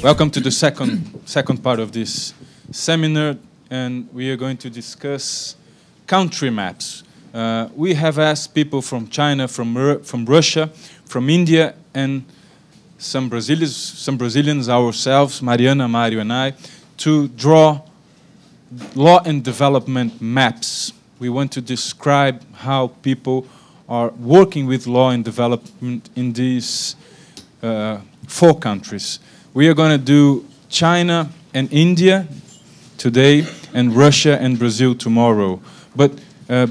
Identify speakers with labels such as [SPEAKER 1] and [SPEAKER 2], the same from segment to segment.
[SPEAKER 1] Welcome to the second part of this seminar, and we are going to discuss country maps. We have asked people from China, from Russia, from India, and some Brazilians ourselves, Mariana, Mário, and I, to draw law and development maps. We want to describe how people are working with law and development in these 4 countries. We are going to do China and India today, and Russia and Brazil tomorrow. But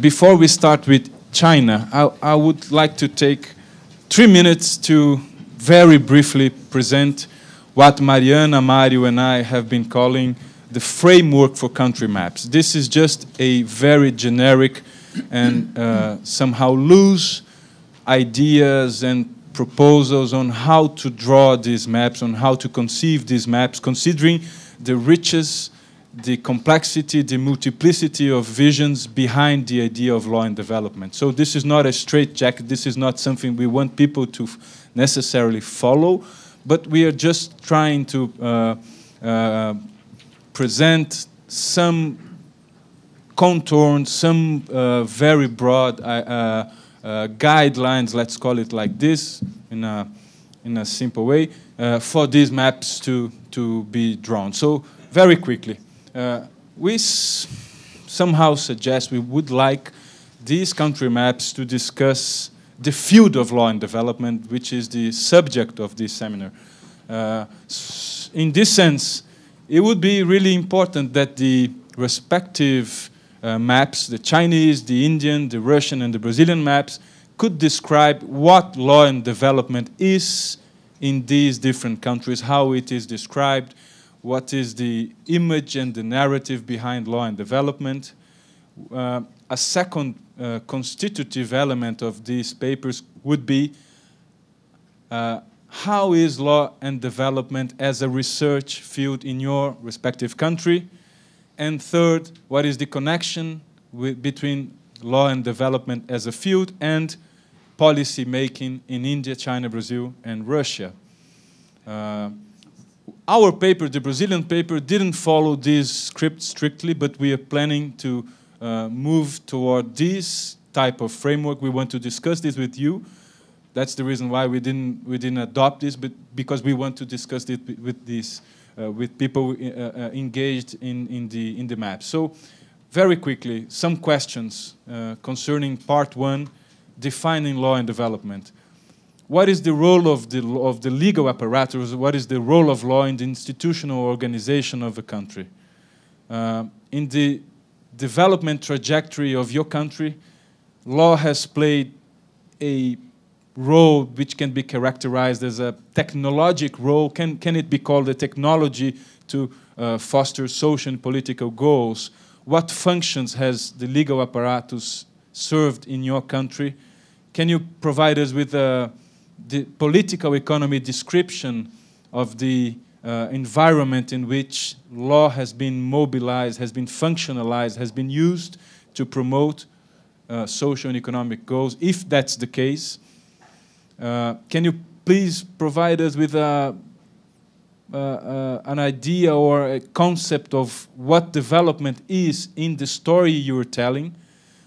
[SPEAKER 1] before we start with China, I would like to take 3 minutes to very briefly present what Mariana, Mário, and I have been calling the framework for country maps. This is just a very generic and somehow loose ideas and proposals on how to draw these maps, on how to conceive these maps, considering the riches, the complexity, the multiplicity of visions behind the idea of law and development. So this is not a straitjacket. This is not something we want people to necessarily follow, but we are just trying to present some contours, some very broad guidelines, let's call it like this, in a simple way, for these maps to be drawn. So very quickly, we somehow suggest we would like these country maps to discuss the field of law and development, which is the subject of this seminar. In this sense, it would be really important that the respective maps, the Chinese, the Indian, the Russian, and the Brazilian maps, could describe what law and development is in these different countries, how it is described, what is the image and the narrative behind law and development. A second constitutive element of these papers would be how is law and development as a research field in your respective country? And third, what is the connection between law and development as a field and policy making in India, China, Brazil, and Russia? Our paper, the Brazilian paper, didn't follow this script strictly, but we are planning to move toward this type of framework. We want to discuss this with you. That's the reason why we didn't adopt this, but because we want to discuss it with people engaged in the map. So, very quickly, some questions concerning part 1, defining law and development. What is the role of the legal apparatus? What is the role of law in the institutional organization of a country? In the development trajectory of your country, law has played a role which can be characterized as a technologic role. Can it be called a technology to foster social and political goals? What functions has the legal apparatus served in your country? Can you provide us with the political economy description of the environment in which law has been mobilized, has been functionalized, has been used to promote social and economic goals, if that's the case? Can you please provide us with an idea or a concept of what development is in the story you're telling?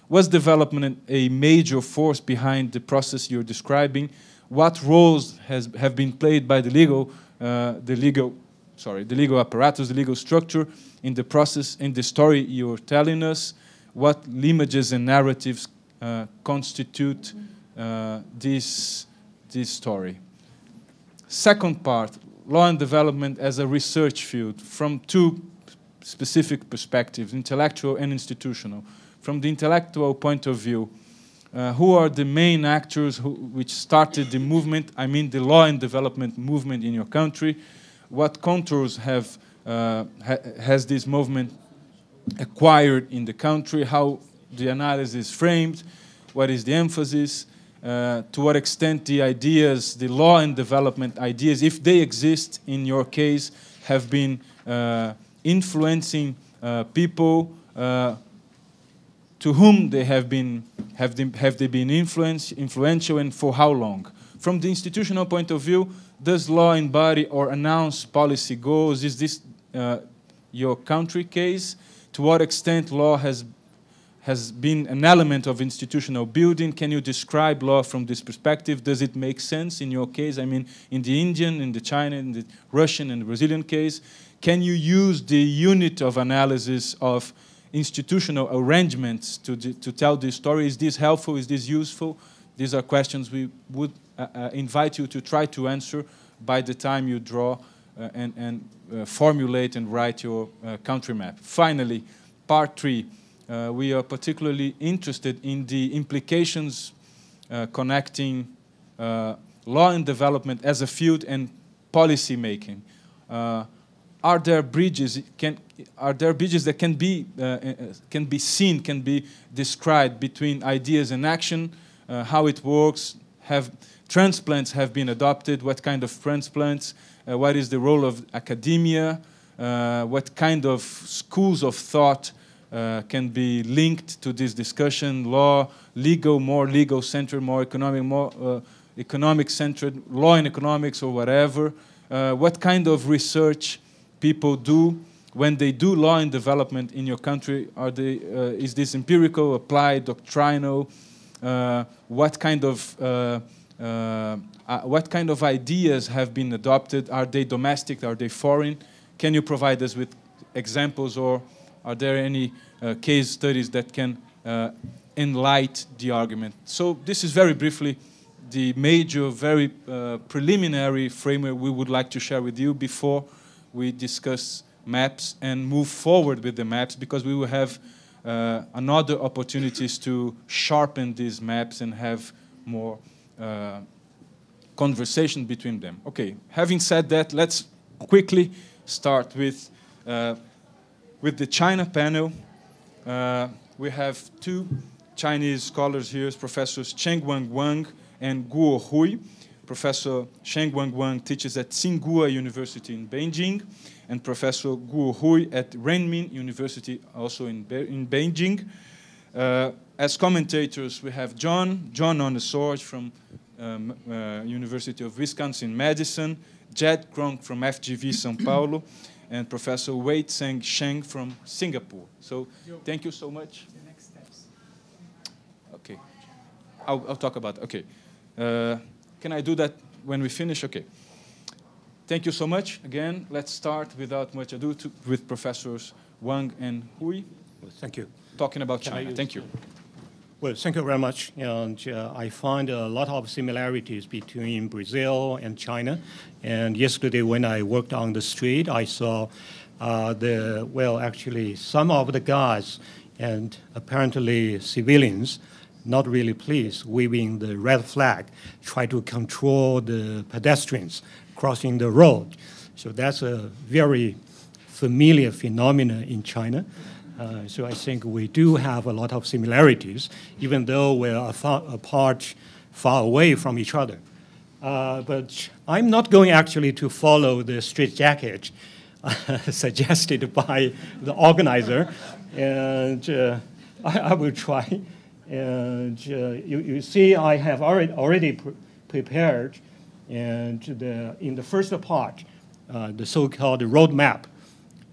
[SPEAKER 1] Was development a major force behind the process you're describing? What roles have been played by the legal apparatus, the legal structure in the process, in the story you're telling us? What images and narratives constitute this story? Second part, law and development as a research field from 2 specific perspectives, intellectual and institutional. From the intellectual point of view, who are the main actors which started the movement, I mean the law and development movement in your country? What contours has this movement acquired in the country? How the analysis framed? What is the emphasis? To what extent the ideas, the law and development ideas, if they exist in your case, have been influencing people, to whom they have they been influential, and for how long? From the institutional point of view, does law embody or announce policy goals? Is this your country case? To what extent law has been an element of institutional building? Can you describe law from this perspective? Does it make sense in your case? I mean, in the Indian, in the China, in the Russian and the Brazilian case, can you use the unit of analysis of institutional arrangements to tell this story? Is this helpful? Is this useful? These are questions we would invite you to try to answer by the time you draw and formulate and write your country map. Finally, part 3. We are particularly interested in the implications connecting law and development as a field and policy making. Are there bridges that can be seen, can be described between ideas and action? How it works? Have transplants have been adopted? What kind of transplants? What is the role of academia? What kind of schools of thought can be linked to this discussion? Law, legal, more legal-centered, more economic-centered, law and economics or whatever. What kind of research people do when they do law and development in your country? Is this empirical, applied, doctrinal? What kind of ideas have been adopted? Are they domestic? Are they foreign? Can you provide us with examples, or are there any case studies that can enlighten the argument? So this is very briefly the major, very preliminary framework we would like to share with you before we discuss maps and move forward with the maps, because we will have another opportunities to sharpen these maps and have more conversation between them. Okay, having said that, let's quickly start with the China panel. We have 2 Chinese scholars here, Professors Chengguang Wang and Guo Hui. Professor Chengguang Wang teaches at Tsinghua University in Beijing, and Professor Guo Hui at Renmin University, also in Beijing. As commentators, we have John on the Sword from University of Wisconsin-Madison, Jed Kronk from FGV São Paulo, and Professor Wei Tseng Sheng from Singapore. So thank you so much.
[SPEAKER 2] The next steps.
[SPEAKER 1] Okay. I'll talk about it. Okay. Can I do that when we finish? Okay. Thank you so much. Again, let's start without much ado with Professors Wang and Hui.
[SPEAKER 3] Well, thank you.
[SPEAKER 1] Talking about China. Thank you.
[SPEAKER 3] Well, thank you very much. And I find a lot of similarities between Brazil and China. And yesterday when I walked on the street, I saw actually some of the guys and apparently civilians not really pleased, waving the red flag, try to control the pedestrians crossing the road. So that's a very familiar phenomenon in China. So I think we do have a lot of similarities, even though we're apart, far away from each other. But I'm not going actually to follow the straitjacket suggested by the organizer, and I will try. And you see, I have already prepared, and in the first part, the so-called roadmap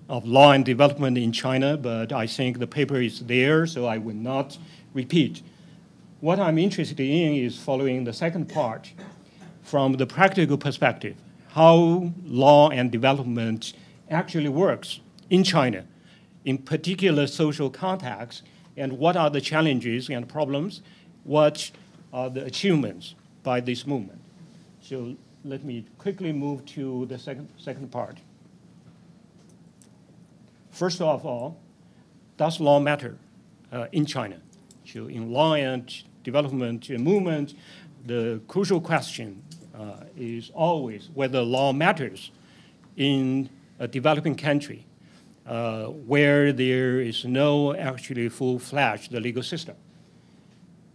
[SPEAKER 3] of law and development in China, but I think the paper is there, so I will not repeat. What I'm interested in is following the second part from the practical perspective, how law and development actually works in China, in particular social context, and what are the challenges and problems, what are the achievements by this movement. So let me quickly move to the second part. First of all, does law matter in China? So in law and development movement, the crucial question is always whether law matters in a developing country where there is no actually full-fledged legal system.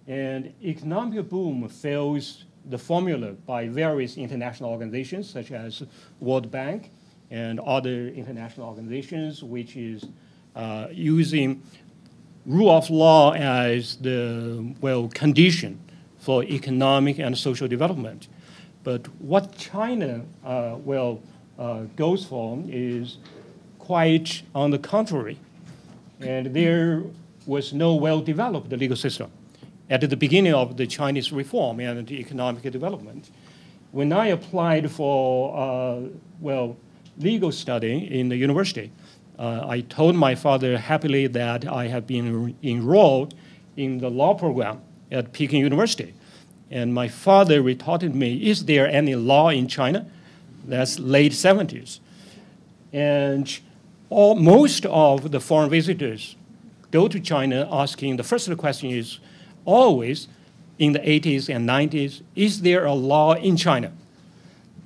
[SPEAKER 3] And economic boom fails the formula by various international organizations such as World Bank and other international organizations, which is using rule of law as the condition for economic and social development. But what China goes for is quite on the contrary. And there was no well-developed legal system at the beginning of the Chinese reform and the economic development. When I applied for, legal study in the university, I told my father happily that I have been enrolled in the law program at Peking University. And my father retorted me, is there any law in China? That's late 70s. And most of the foreign visitors go to China asking, the first question is always, in the 80s and 90s, is there a law in China?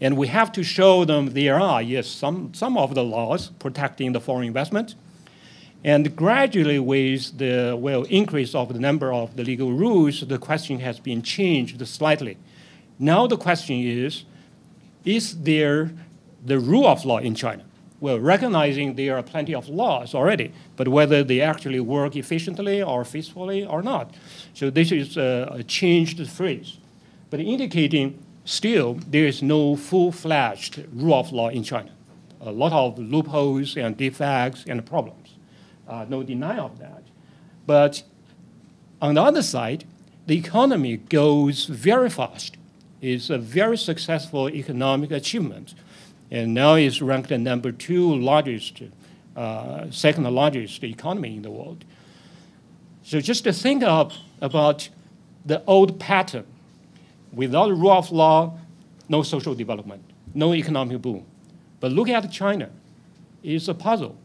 [SPEAKER 3] And we have to show them there are, yes, some of the laws protecting the foreign investment. And gradually, with the increase of the number of the legal rules, the question has been changed slightly. Now the question is there the rule of law in China? Well, recognizing there are plenty of laws already, but whether they actually work efficiently or faithfully or not. So this is a changed phrase, but indicating still there is no full-fledged rule of law in China. A lot of loopholes and defects and problems. No denial of that. But on the other side, the economy goes very fast. It's a very successful economic achievement. And now it's ranked the number 2 largest, second largest economy in the world. So just to think about the old pattern. Without rule of law, no social development, no economic boom. But look at China. It's a puzzle.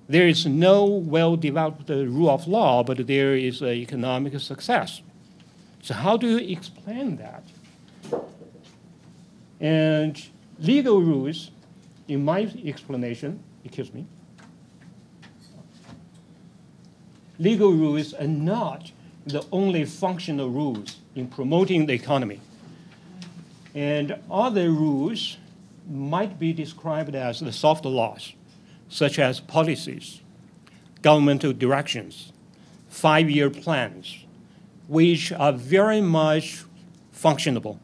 [SPEAKER 3] There is no well-developed rule of law, but there is economic success. So how do you explain that? And legal rules, in my explanation, legal rules are not the only functional rules in promoting the economy. And other rules might be described as the soft laws, such as policies, governmental directions, 5-year plans, which are very much functionable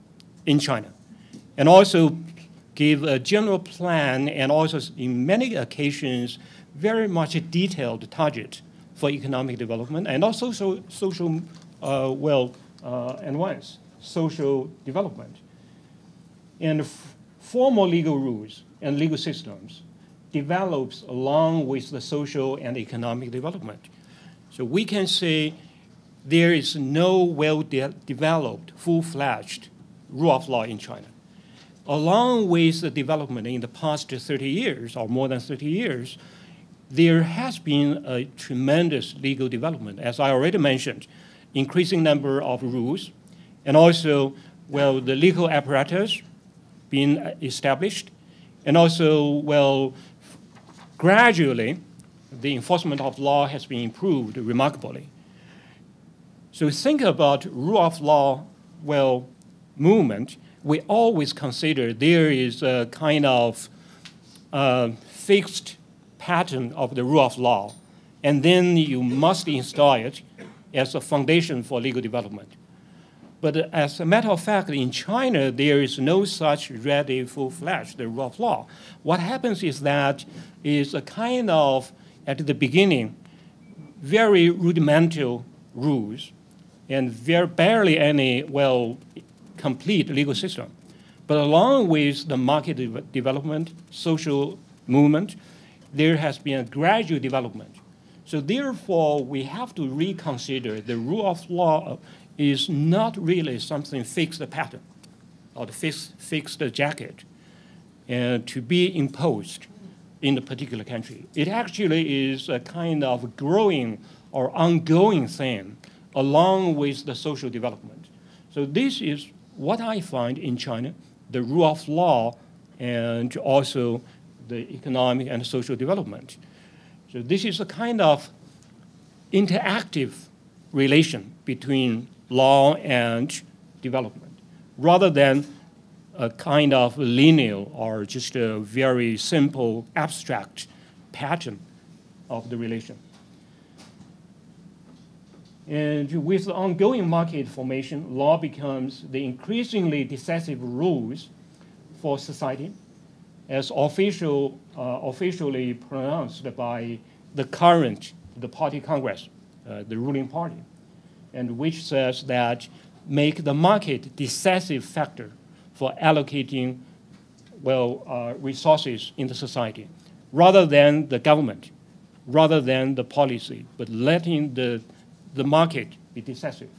[SPEAKER 3] in China, and also give a general plan and also, in many occasions, very much a detailed target for economic development and also social development. And formal legal rules and legal systems develops along with the social and economic development. So we can say there is no well-developed, full-fledged rule of law in China. Along with the development in the past 30 years, or more than 30 years, there has been a tremendous legal development, as I already mentioned, increasing number of rules, and also, the legal apparatus being established, and also, gradually, the enforcement of law has been improved remarkably. So think about rule of law, movement. We always consider there is a kind of fixed pattern of the rule of law, and then you must install it as a foundation for legal development. But as a matter of fact, in China, there is no such ready, full-fledged rule of law. What happens is that is a kind of, at the beginning, very rudimental rules and barely any, complete legal system. But along with the market development, social movement, there has been a gradual development. So therefore, we have to reconsider the rule of law is not really something fixed pattern or the fixed jacket and to be imposed in a particular country. It actually is a kind of growing or ongoing thing along with the social development. So this is what I find in China, the rule of law and also the economic and social development. So this is a kind of interactive relation between law and development, rather than a kind of linear or just a very simple abstract pattern of the relation.
[SPEAKER 2] And with the ongoing market formation, law becomes the increasingly decisive rules for society, as officially pronounced by the party Congress, the ruling party, and which says that make the market decisive factor for allocating, resources in the society, rather than the government, rather than the policy, but letting the market be decisive.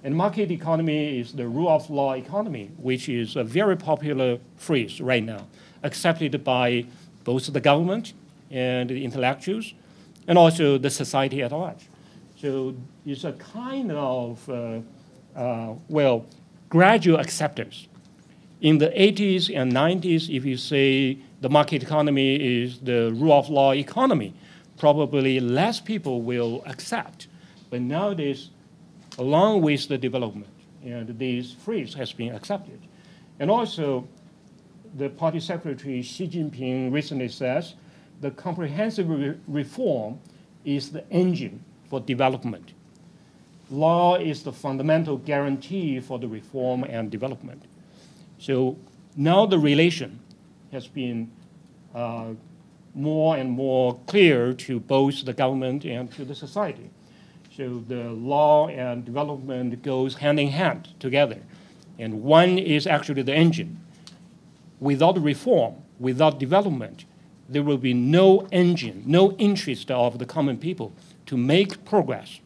[SPEAKER 2] And market economy is the rule of law economy, which is a very popular phrase right now, accepted by both the government and the intellectuals, and also the society at large. So it's a kind of, gradual acceptance. In the 80s and 90s, if you say the market economy is the rule of law economy, probably less people will accept. But nowadays, along with the development, and this phrase has been accepted. And also, the party secretary Xi Jinping recently says the comprehensive reform is the engine for development. Law is the fundamental guarantee for the reform and development. So now the relation has been more and more clear to both the government and to the society. So the law and development goes hand in hand together. And one is actually the engine. Without reform, without development, there will be no engine, no interest of the common people to make progress.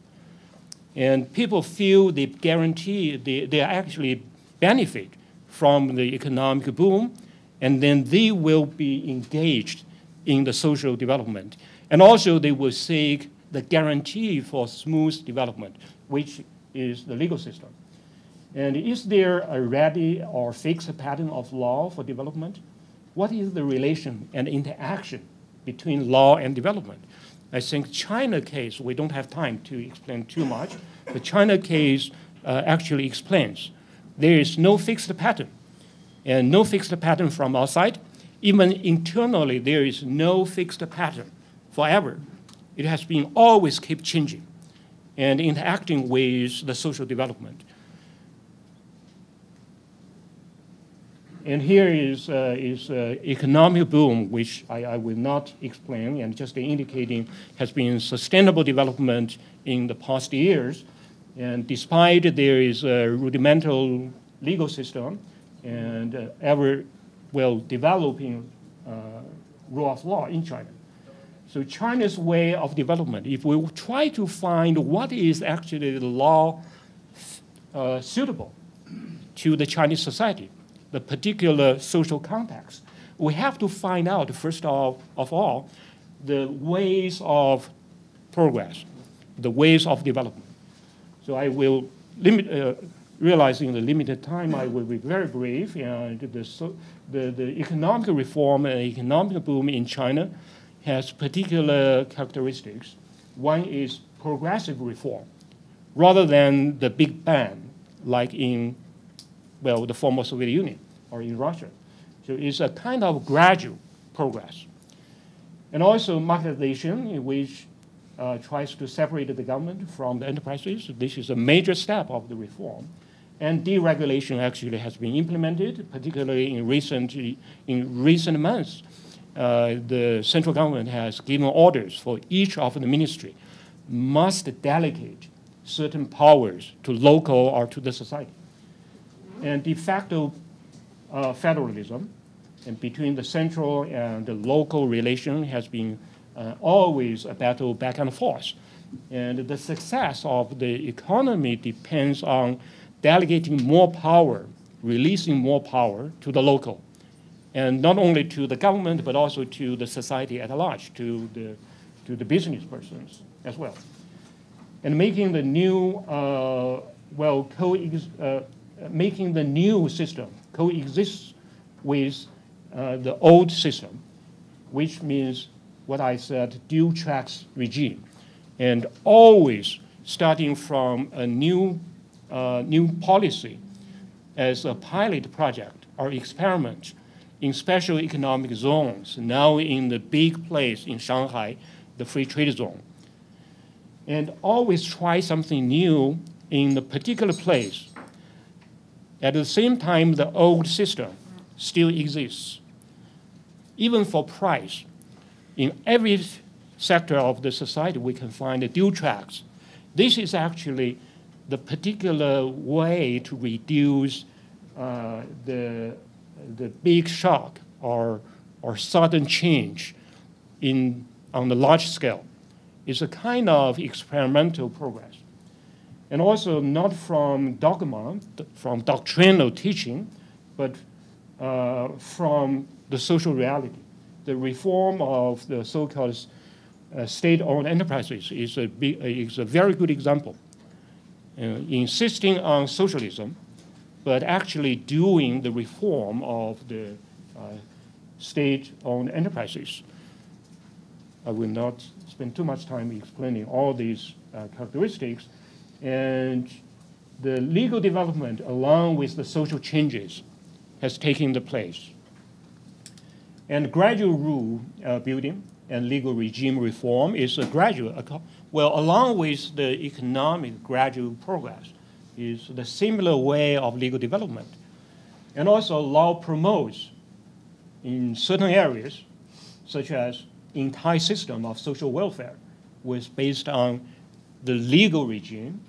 [SPEAKER 2] And people feel they guarantee, they actually benefit from the economic boom, and then they will be engaged in the social development. And also they will seek the guarantee for smooth development, which is the legal system. And is there a ready or fixed pattern of law for development? What is the relation and interaction between law and development? I think China case, we don't have time to explain too much. The China case actually explains there is no fixed pattern, and no fixed pattern from outside. Even internally, there is no fixed pattern forever. It has been always keep changing and interacting with the social development. And here is economic boom, which I will not explain, and just indicating has been sustainable development in the past years. And despite there is a rudimental legal system and ever developing rule of law in China. So China's way of development, if we try to find what is actually the law suitable to the Chinese society, the particular social context, we have to find out, first of all, the ways of progress, the ways of development. So I will realizing the limited time, I will be very brief. And the economic reform and economic boom in China has particular characteristics. One is progressive reform, rather than the big bang, like in the former Soviet Union or in Russia. So it's a kind of gradual progress. And also marketization, which tries to separate the government from the enterprises. This is a major step of the reform. And deregulation actually has been implemented, particularly in recent months. The central government has given orders for each of the ministry must delegate certain powers to local or to the society. And de facto federalism, and between the central and the local relation has been always a battle back and forth. And the success of the economy depends on delegating more power, releasing more power to the local. And not only to the government, but also to the society at large, to the business persons as well. And making the new, making the new system coexist with the old system, which means what I said, dual tracks regime. And always starting from a new policy as a pilot project or experiment in special economic zones, now in the big place in Shanghai, the free trade zone. and always try something new in the particular place. At the same time, the old system still exists. Even for price, in every sector of the society, we can find the dual tracks. This is actually the particular way to reduce the big shock or sudden change on the large scale. It's a kind of experimental progress. And also not from dogma, from doctrinal teaching, but from the social reality. The reform of the so-called state-owned enterprises is a very good example. Insisting on socialism, but actually doing the reform of the state-owned enterprises. I will not spend too much time explaining all these characteristics. And the legal development, along with the social changes, has taken the place. And gradual rule building and legal regime reform is a gradual, well, along with the economic gradual progress, is the similar way of legal development. And also law promotes in certain areas, such as entire system of social welfare, was based on the legal regime,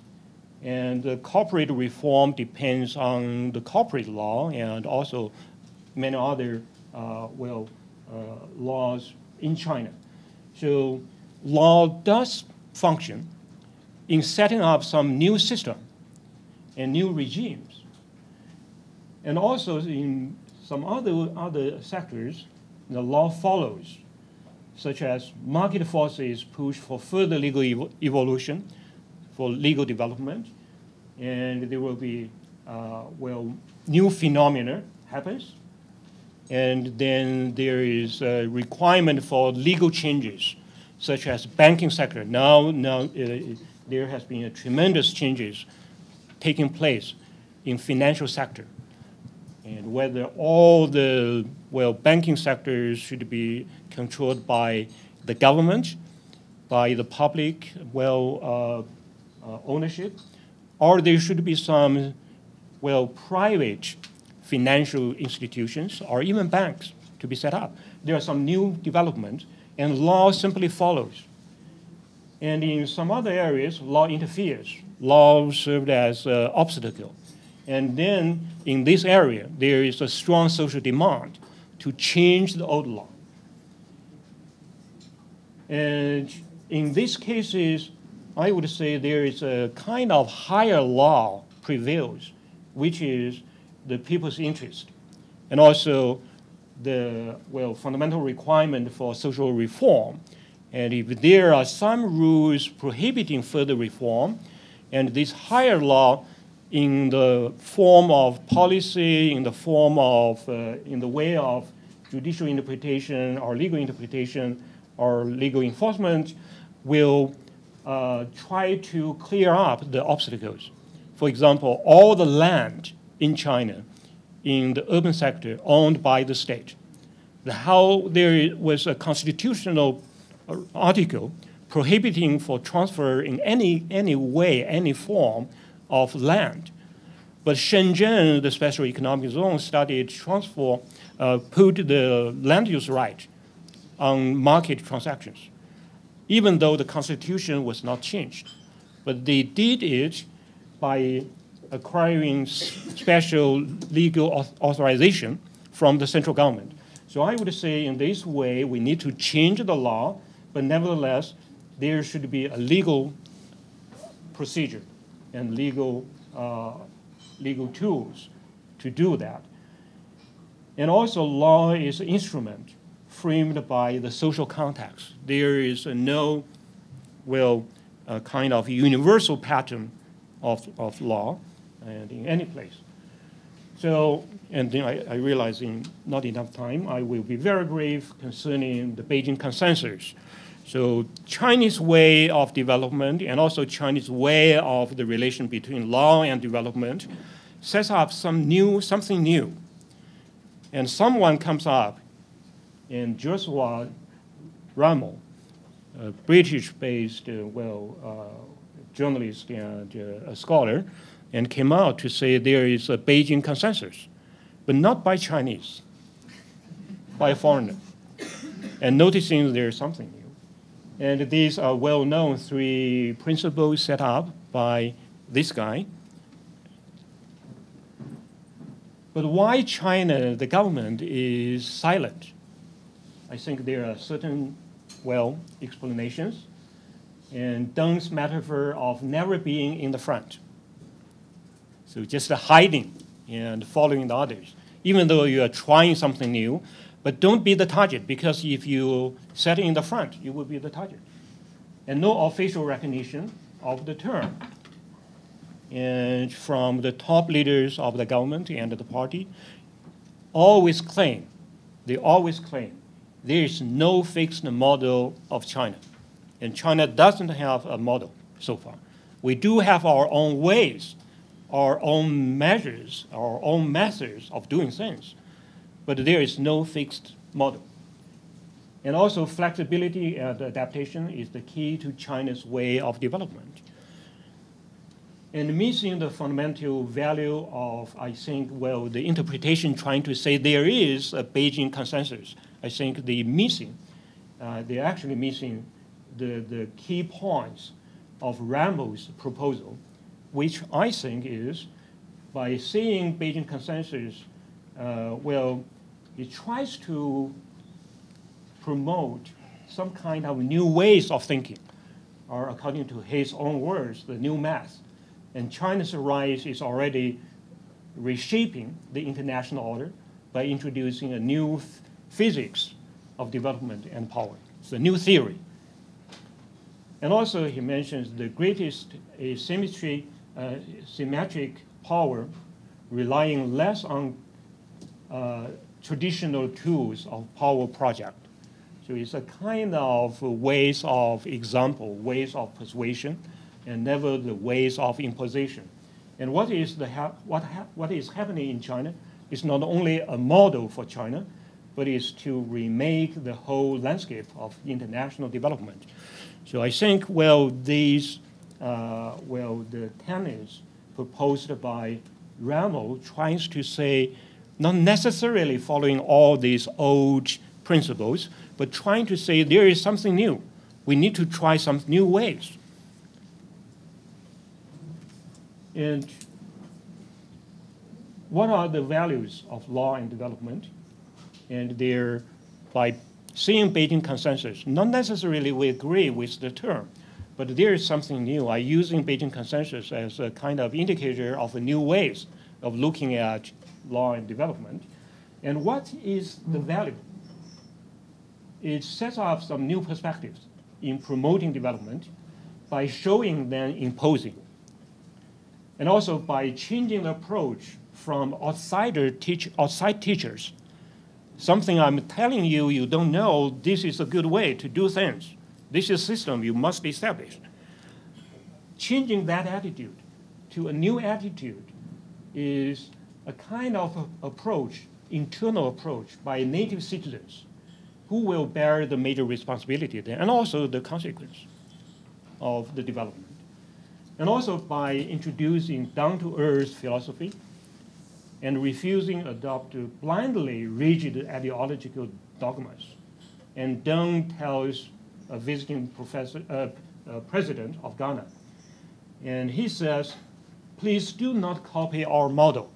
[SPEAKER 2] and the corporate reform depends on the corporate law and also many other laws in China. So law does function in setting up some new system and new regimes. And also in some other sectors, the law follows, such as market forces push for further legal evolution, for legal development, and there will be, new phenomena happens, and then there is a requirement for legal changes, such as banking sector. Now there has been a tremendous changes taking place in financial sector, and whether all the banking sectors should be controlled by the government, by the public ownership, or there should be some private financial institutions or even banks to be set up. There are some new developments, and law simply follows. And in some other areas, law interferes. Law served as an obstacle. And then in this area, there is a strong social demand to change the old law. And in these cases, I would say there is a kind of higher law prevails, which is the people's interest, and also the fundamental requirement for social reform. And if there are some rules prohibiting further reform, and this higher law in the form of policy, in the form of, in the way of judicial interpretation or legal interpretation or legal enforcement, will try to clear up the obstacles. For example, all the land in China in the urban sector owned by the state. How there was a constitutional article prohibiting for transfer in any way, any form of land. But Shenzhen, the special economic zone, started transfer, put the land use right on market transactions, even though the constitution was not changed. But they did it by acquiring special legal authorization from the central government. So I would say in this way, we need to change the law, but nevertheless, there should be a legal procedure and legal tools to do that. And also law is an instrument framed by the social context. There is no, kind of universal pattern of law and in any place. So, and then I realize in not enough time, I will be very brief concerning the Beijing Consensus. So Chinese way of development and also Chinese way of the relation between law and development sets up something new. And someone comes up, and Joshua Ramo British-based, journalist and a scholar, and came out to say there is a Beijing consensus, but not by Chinese, by a foreigner, and noticing there's something new. And these are well-known 3 principles set up by this guy. But why China, the government, is silent? I think there are certain, explanations. And Deng's metaphor of never being in the front. So just hiding and following the others, even though you are trying something new, but don't be the target, because if you set in the front, you will be the target. And no official recognition of the term. And from the top leaders of the government and the party, they always claim, there is no fixed model of China. And China doesn't have a model so far. We do have our own ways, our own measures, our own methods of doing things, but there is no fixed model. And also flexibility and adaptation is the key to China's way of development. And missing the fundamental value of, I think, the interpretation trying to say there is a Beijing consensus. I think they're actually missing the key points of Rameau's proposal, which I think is, by seeing Beijing consensus, it tries to promote some kind of new ways of thinking, or according to his own words, the new math. And China's rise is already reshaping the international order by introducing a new physics of development and power. It's a new theory. And also he mentions the greatest symmetric power relying less on traditional tools of power project. So it's a kind of ways of example, ways of persuasion, and never the ways of imposition. And what is happening in China is not only a model for China, but is to remake the whole landscape of international development. So I think, the tenets proposed by Rameau tries to say, not necessarily following all these old principles, but trying to say there is something new. We need to try some new ways. And what are the values of law and development? And they're, by seeing Beijing consensus, not necessarily we agree with the term, but there is something new. I'm using Beijing consensus as a kind of indicator of new ways of looking at law and development. And what is the value? It sets up some new perspectives in promoting development by showing then imposing. And also by changing the approach from outside teachers. Something I'm telling you, you don't know, this is a good way to do things. This is a system you must establish. Changing that attitude to a new attitude is a kind of approach, internal approach by native citizens who will bear the major responsibility there, and also the consequence of the development. And also by introducing down-to-earth philosophy and refusing to adopt blindly rigid ideological dogmas. And Deng tells a visiting president of Ghana, and he says, please do not copy our model.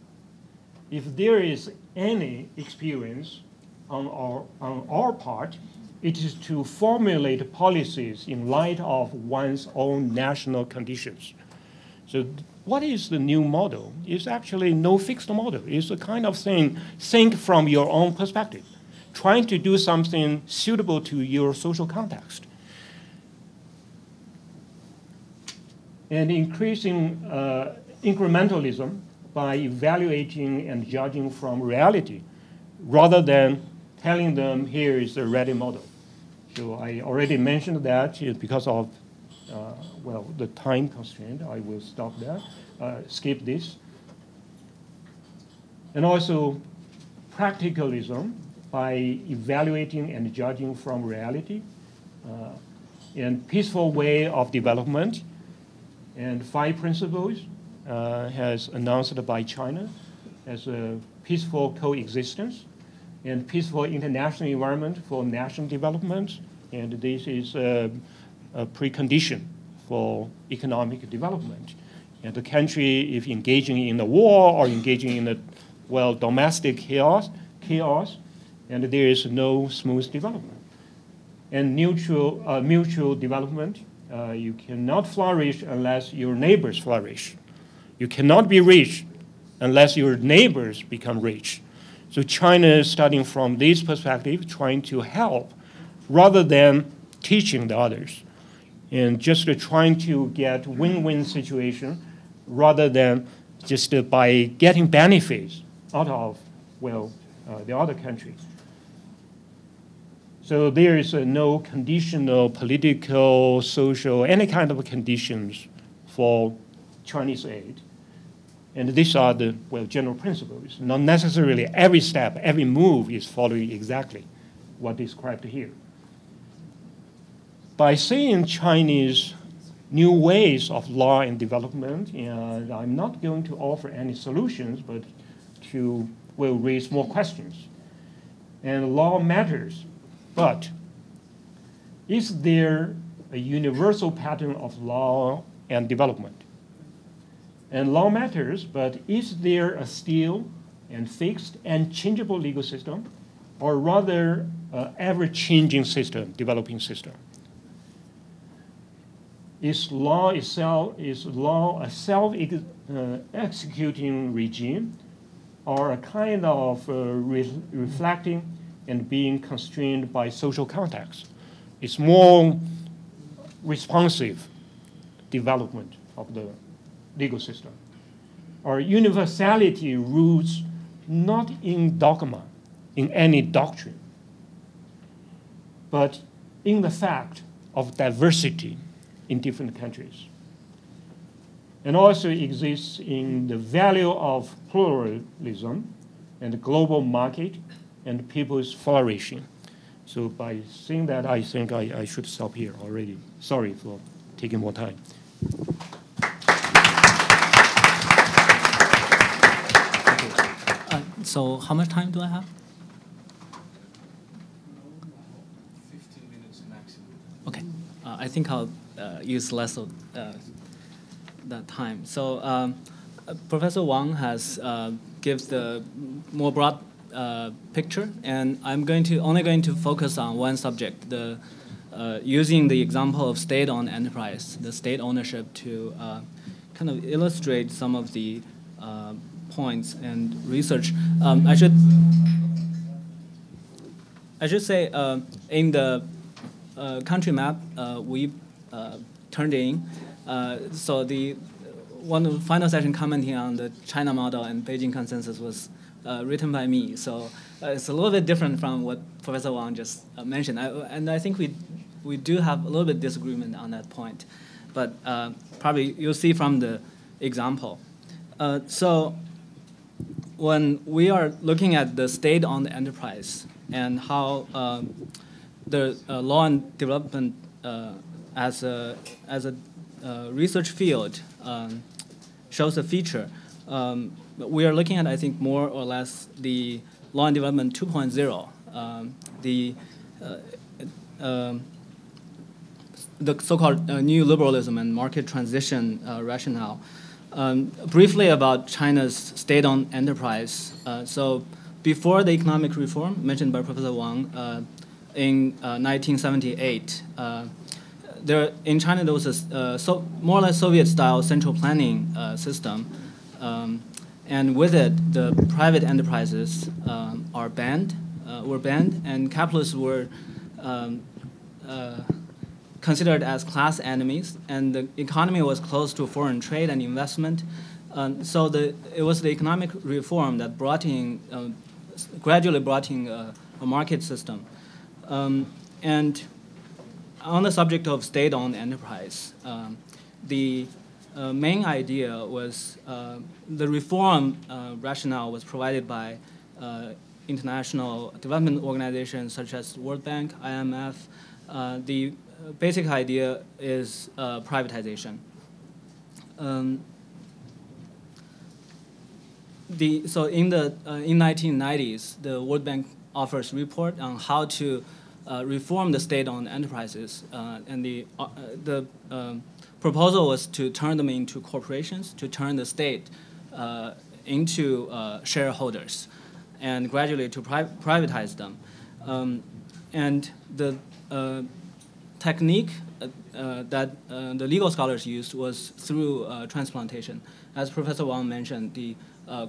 [SPEAKER 2] If there is any experience on our part, it is to formulate policies in light of one's own national conditions. So what is the new model? It's actually no fixed model. It's a kind of thing, think from your own perspective, trying to do something suitable to your social context. And increasing incrementalism by evaluating and judging from reality, rather than telling them here is the ready model. So I already mentioned that because of the time constraint. I will stop there, skip this. And also practicalism by evaluating and judging from reality. and peaceful way of development, and 5 principles has announced by China as a peaceful coexistence and peaceful international environment for national development, and this is a precondition for economic development. And the country, if engaging in a war or engaging in a, well, domestic chaos, and there is no smooth development. And mutual development, you cannot flourish unless your neighbors flourish. You cannot be rich unless your neighbors become rich. So China is starting from this perspective, trying to help rather than teaching the others. And just trying to get win-win situation rather than just by getting benefits out of, well, the other countries. So there is no conditional political, social, any kind of conditions for Chinese aid. And these are the, well, general principles. Not necessarily every step, every move is following exactly what described here. By seeing Chinese new ways of law and development, and I'm not going to offer any solutions, but to, well, raise more questions. And law matters. But is there a universal pattern of law and development? And law matters, but is there a still and fixed and changeable legal system, or rather ever-changing system, developing system? Is law a self-executing regime, or a kind of reflecting and being constrained by social context? It's more responsive development of the legal system. Our universality roots not in dogma, in any doctrine, but in the fact of diversity in different countries. And also exists in the value of pluralism and the global market and people's flourishing. So by saying that, I think I should stop here already. Sorry for taking more time.
[SPEAKER 4] So how much time do I have?
[SPEAKER 1] 15 minutes maximum.
[SPEAKER 4] Okay, I think I'll use less of that time. So Professor Wang has gives the more broad picture, and I'm only going to focus on one subject, the using the example of state-owned enterprise, the state ownership, to kind of illustrate some of the points and research. I should say in the country map we turned in, so the one final session commenting on the China model and Beijing consensus was written by me. So it's a little bit different from what Professor Wang just mentioned. And I think we do have a little bit disagreement on that point. But probably you'll see from the example. So when we are looking at the state-owned enterprise and how the law and development as a research field shows a feature, we are looking at, I think, more or less the law and development 2.0, the so-called new liberalism and market transition rationale. Briefly about China's state-owned enterprise. So before the economic reform mentioned by Professor Wang in 1978, in China there was a more or less Soviet-style central planning system. And with it, the private enterprises were banned, and capitalists were considered as class enemies, and the economy was closed to foreign trade and investment. So it was the economic reform that gradually brought in a market system. And on the subject of state-owned enterprise, the main idea was the reform rationale was provided by international development organizations such as World Bank, IMF, The basic idea is privatization. So in 1990s, the World Bank offers report on how to reform the state-owned enterprises, and the proposal was to turn them into corporations, to turn the state into shareholders, and gradually to privatize them. And the technique that the legal scholars used was through transplantation. As Professor Wang mentioned, the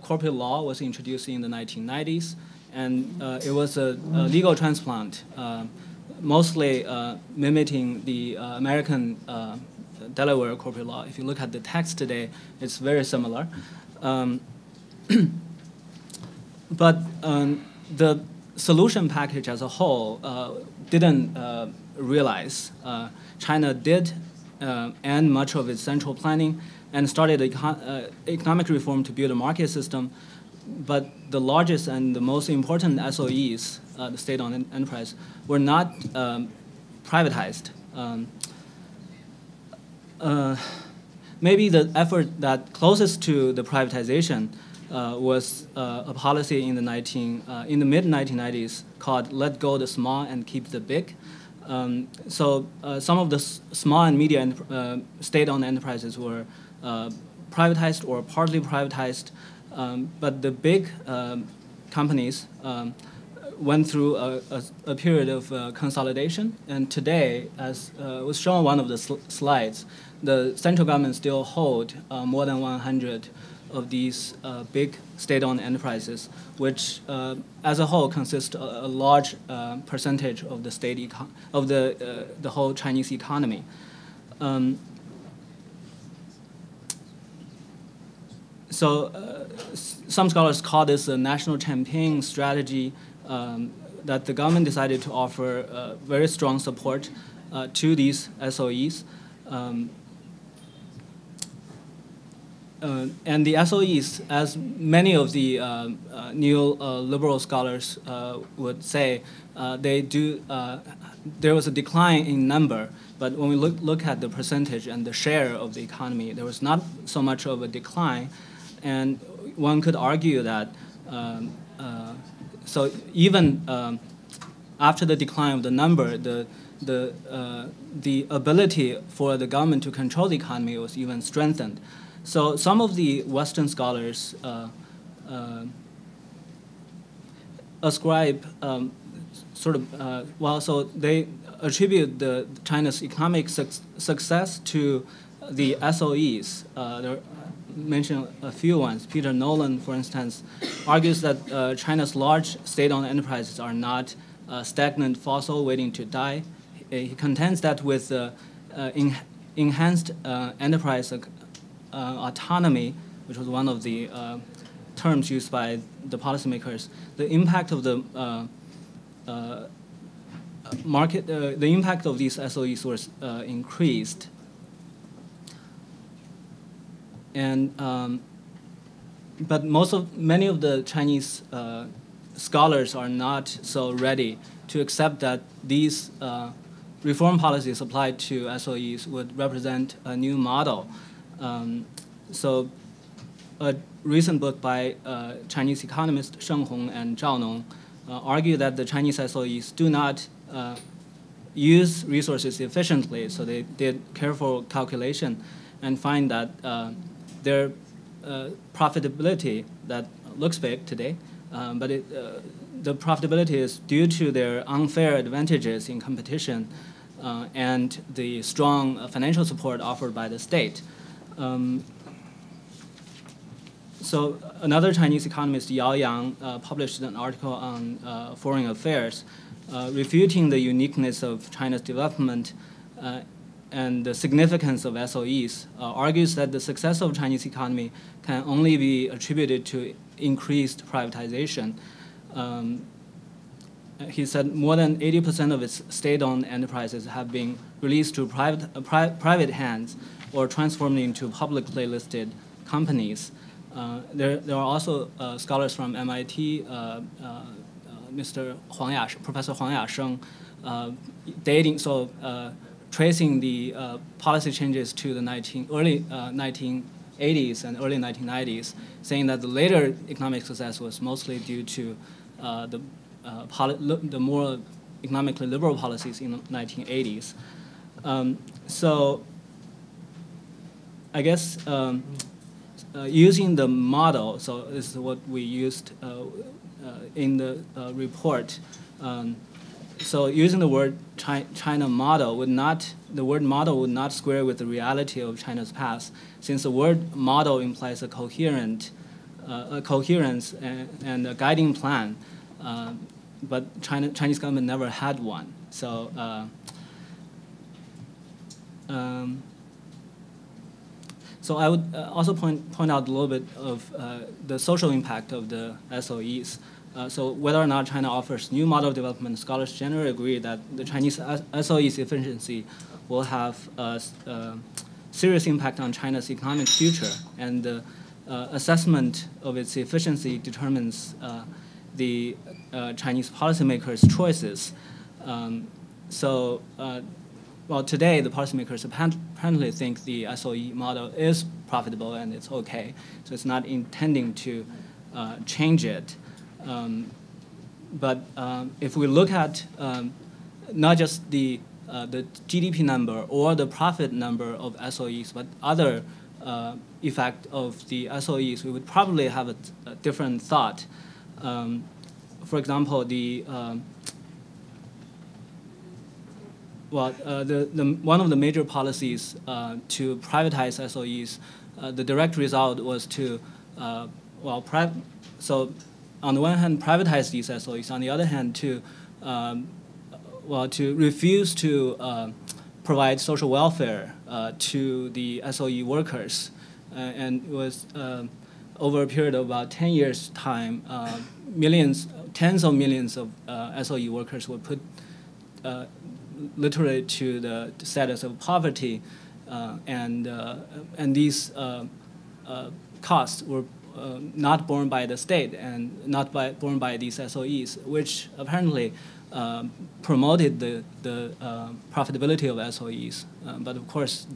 [SPEAKER 4] corporate law was introduced in the 1990s, and it was a legal transplant, mostly mimicking the American Delaware corporate law. If you look at the text today, it's very similar. But the solution package as a whole didn't realize China did end much of its central planning and started economic reform to build a market system. But the largest and the most important SOEs, the state-owned enterprise, were not privatized. Maybe the effort that closest to the privatization was a policy in the mid-1990s called "Let Go the Small and Keep the Big." So some of the small and medium state-owned enterprises were privatized or partly privatized, but the big companies went through a period of consolidation. And today, as was shown on one of the slides, the central government still hold more than 100 of these big state-owned enterprises, which as a whole consist a large percentage of the the whole Chinese economy. So some scholars call this a national campaign strategy that the government decided to offer very strong support to these SOEs. And the SOEs, as many of the neo-liberal scholars would say, there was a decline in number, but when we look at the percentage and the share of the economy, there was not so much of a decline. And one could argue that, so even after the decline of the number, the ability for the government to control the economy was even strengthened. So some of the Western scholars ascribe so they attribute China's economic success to the SOEs. There mention a few ones. Peter Nolan, for instance, argues that China's large state-owned enterprises are not stagnant fossil waiting to die. He contends that with enhanced enterprise autonomy, which was one of the terms used by the policymakers, the impact of the the impact of these SOEs was increased. And but many of the Chinese scholars are not so ready to accept that these reform policies applied to SOEs would represent a new model. So a recent book by Chinese economists Sheng Hong and Zhao Nong argue that the Chinese SOEs do not use resources efficiently, so they did careful calculation and find that their profitability that looks big today, but the profitability is due to their unfair advantages in competition and the strong financial support offered by the state. So another Chinese economist, Yao Yang, published an article on foreign affairs, refuting the uniqueness of China's development and the significance of SOEs, argues that the success of Chinese economy can only be attributed to increased privatization. He said more than 80% of its state-owned enterprises have been released to private hands or transformed into publicly listed companies. There are also scholars from MIT, Professor Huang Yasheng, dating, tracing the policy changes to the early 1980s and early 1990s, saying that the later economic success was mostly due to the more economically liberal policies in the 1980s. So I guess using the model, so this is what we used in the report. So using the word China model the word model would not square with the reality of China's past, since the word model implies a coherence and a guiding plan, but Chinese government never had one. So so I would also point out a little bit of the social impact of the SOEs. So whether or not China offers new model development, scholars generally agree that the Chinese SOE's efficiency will have a serious impact on China's economic future, and the assessment of its efficiency determines the Chinese policymakers' choices. Well, today the policymakers apparently think the SOE model is profitable and it's okay, so it's not intending to change it. But if we look at not just the GDP number or the profit number of SOEs, but other effect of the SOEs, we would probably have a different thought. For example, one of the major policies to privatize SOEs, the direct result was to, so on the one hand, privatize these SOEs. On the other hand, to refuse to provide social welfare to the SOE workers, and it was over a period of about 10 years' time, tens of millions of SOE workers were put literally to the status of poverty, and these costs were not borne by the state and not borne by these SOEs, which apparently promoted the profitability of SOEs. But of course,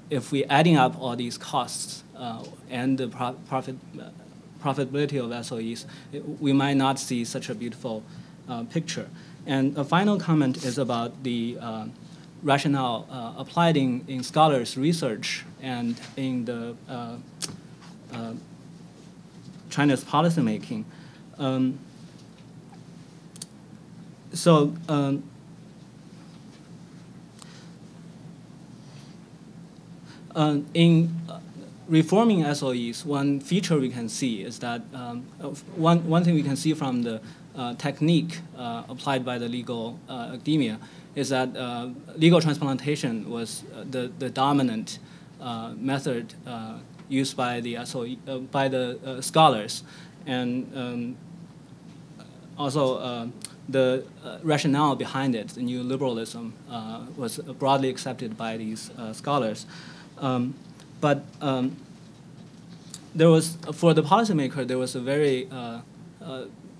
[SPEAKER 4] if we're adding up all these costs and the profitability of SOEs, we might not see such a beautiful picture. And a final comment is about the rationale applied in scholars' research and in the China's policymaking. In reforming SOEs, one feature we can see is that one thing we can see from the technique applied by the legal academia is that legal transplantation was the dominant method used by the scholars, and also the rationale behind it, the new liberalism, was broadly accepted by these scholars. But there was, for the policymaker, there was a very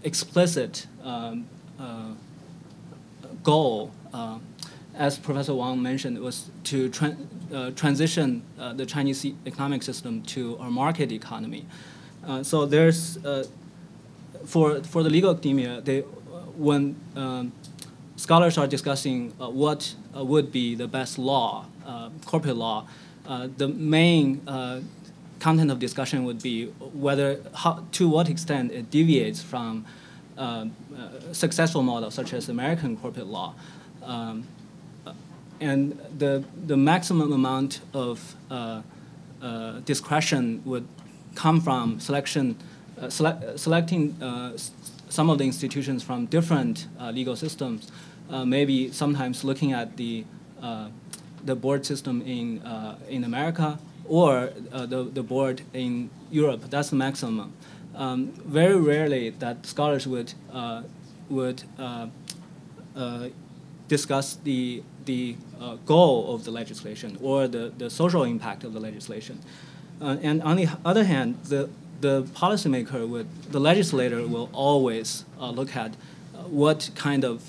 [SPEAKER 4] explicit goal, as Professor Wang mentioned, was to transition the Chinese economic system to a market economy. So there's, for the legal academia, when scholars are discussing what would be the best law, corporate law, the main content of discussion would be to what extent it deviates from successful models such as American corporate law. And the maximum amount of discretion would come from selecting some of the institutions from different legal systems, maybe sometimes looking at the board system in America or the board in Europe. That's the maximum. Very rarely that scholars would discuss the goal of the legislation or the social impact of the legislation. And on the other hand, the policymaker the legislator will always look at what kind of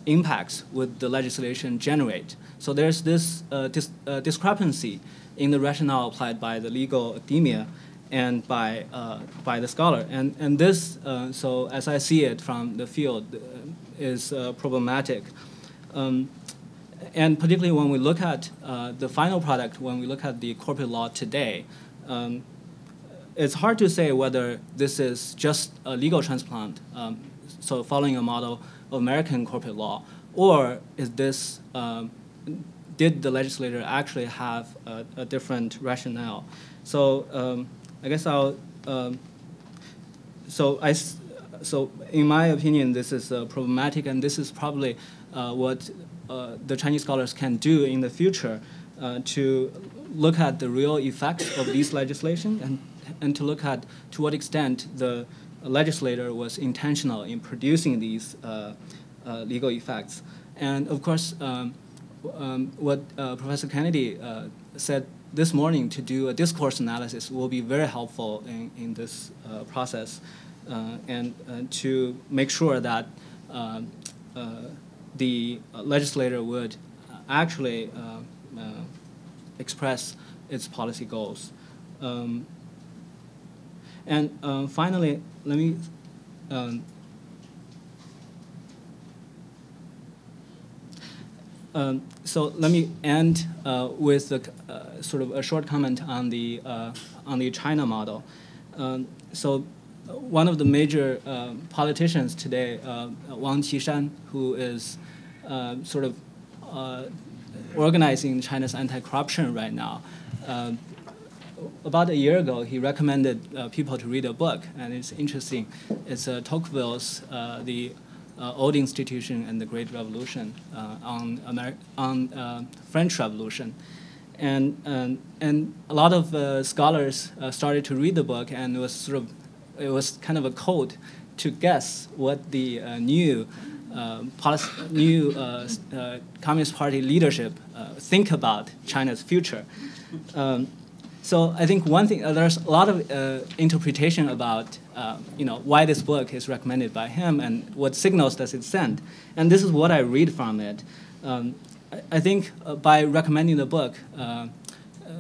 [SPEAKER 4] impacts would the legislation generate. So there's this discrepancy in the rationale applied by the legal academia and by the scholar. And this, so as I see it from the field, is problematic. And particularly when we look at the final product, when we look at the corporate law today, it's hard to say whether this is just a legal transplant, so following a model of American corporate law, or is this, did the legislator actually have a different rationale? So I guess I'll, so in my opinion, this is problematic, and this is probably what the Chinese scholars can do in the future to look at the real effects of these legislation and to look at to what extent the legislator was intentional in producing these legal effects. And of course, what Professor Kennedy said this morning to do a discourse analysis will be very helpful in this process and to make sure that the legislator would actually express its policy goals. And finally, let me so let me end with sort of a short comment on the China model. So one of the major politicians today, Wang Qishan, who is sort of organizing China's anti-corruption right now, about a year ago, he recommended people to read a book, and it's interesting. It's Tocqueville's The Old Institution and the Great Revolution on French Revolution. And a lot of scholars started to read the book, and it was kind of a code to guess what the new Communist Party leadership think about China's future. So I think one thing, there's a lot of interpretation about why this book is recommended by him and what signals does it send. And this is what I read from it. I think by recommending the book,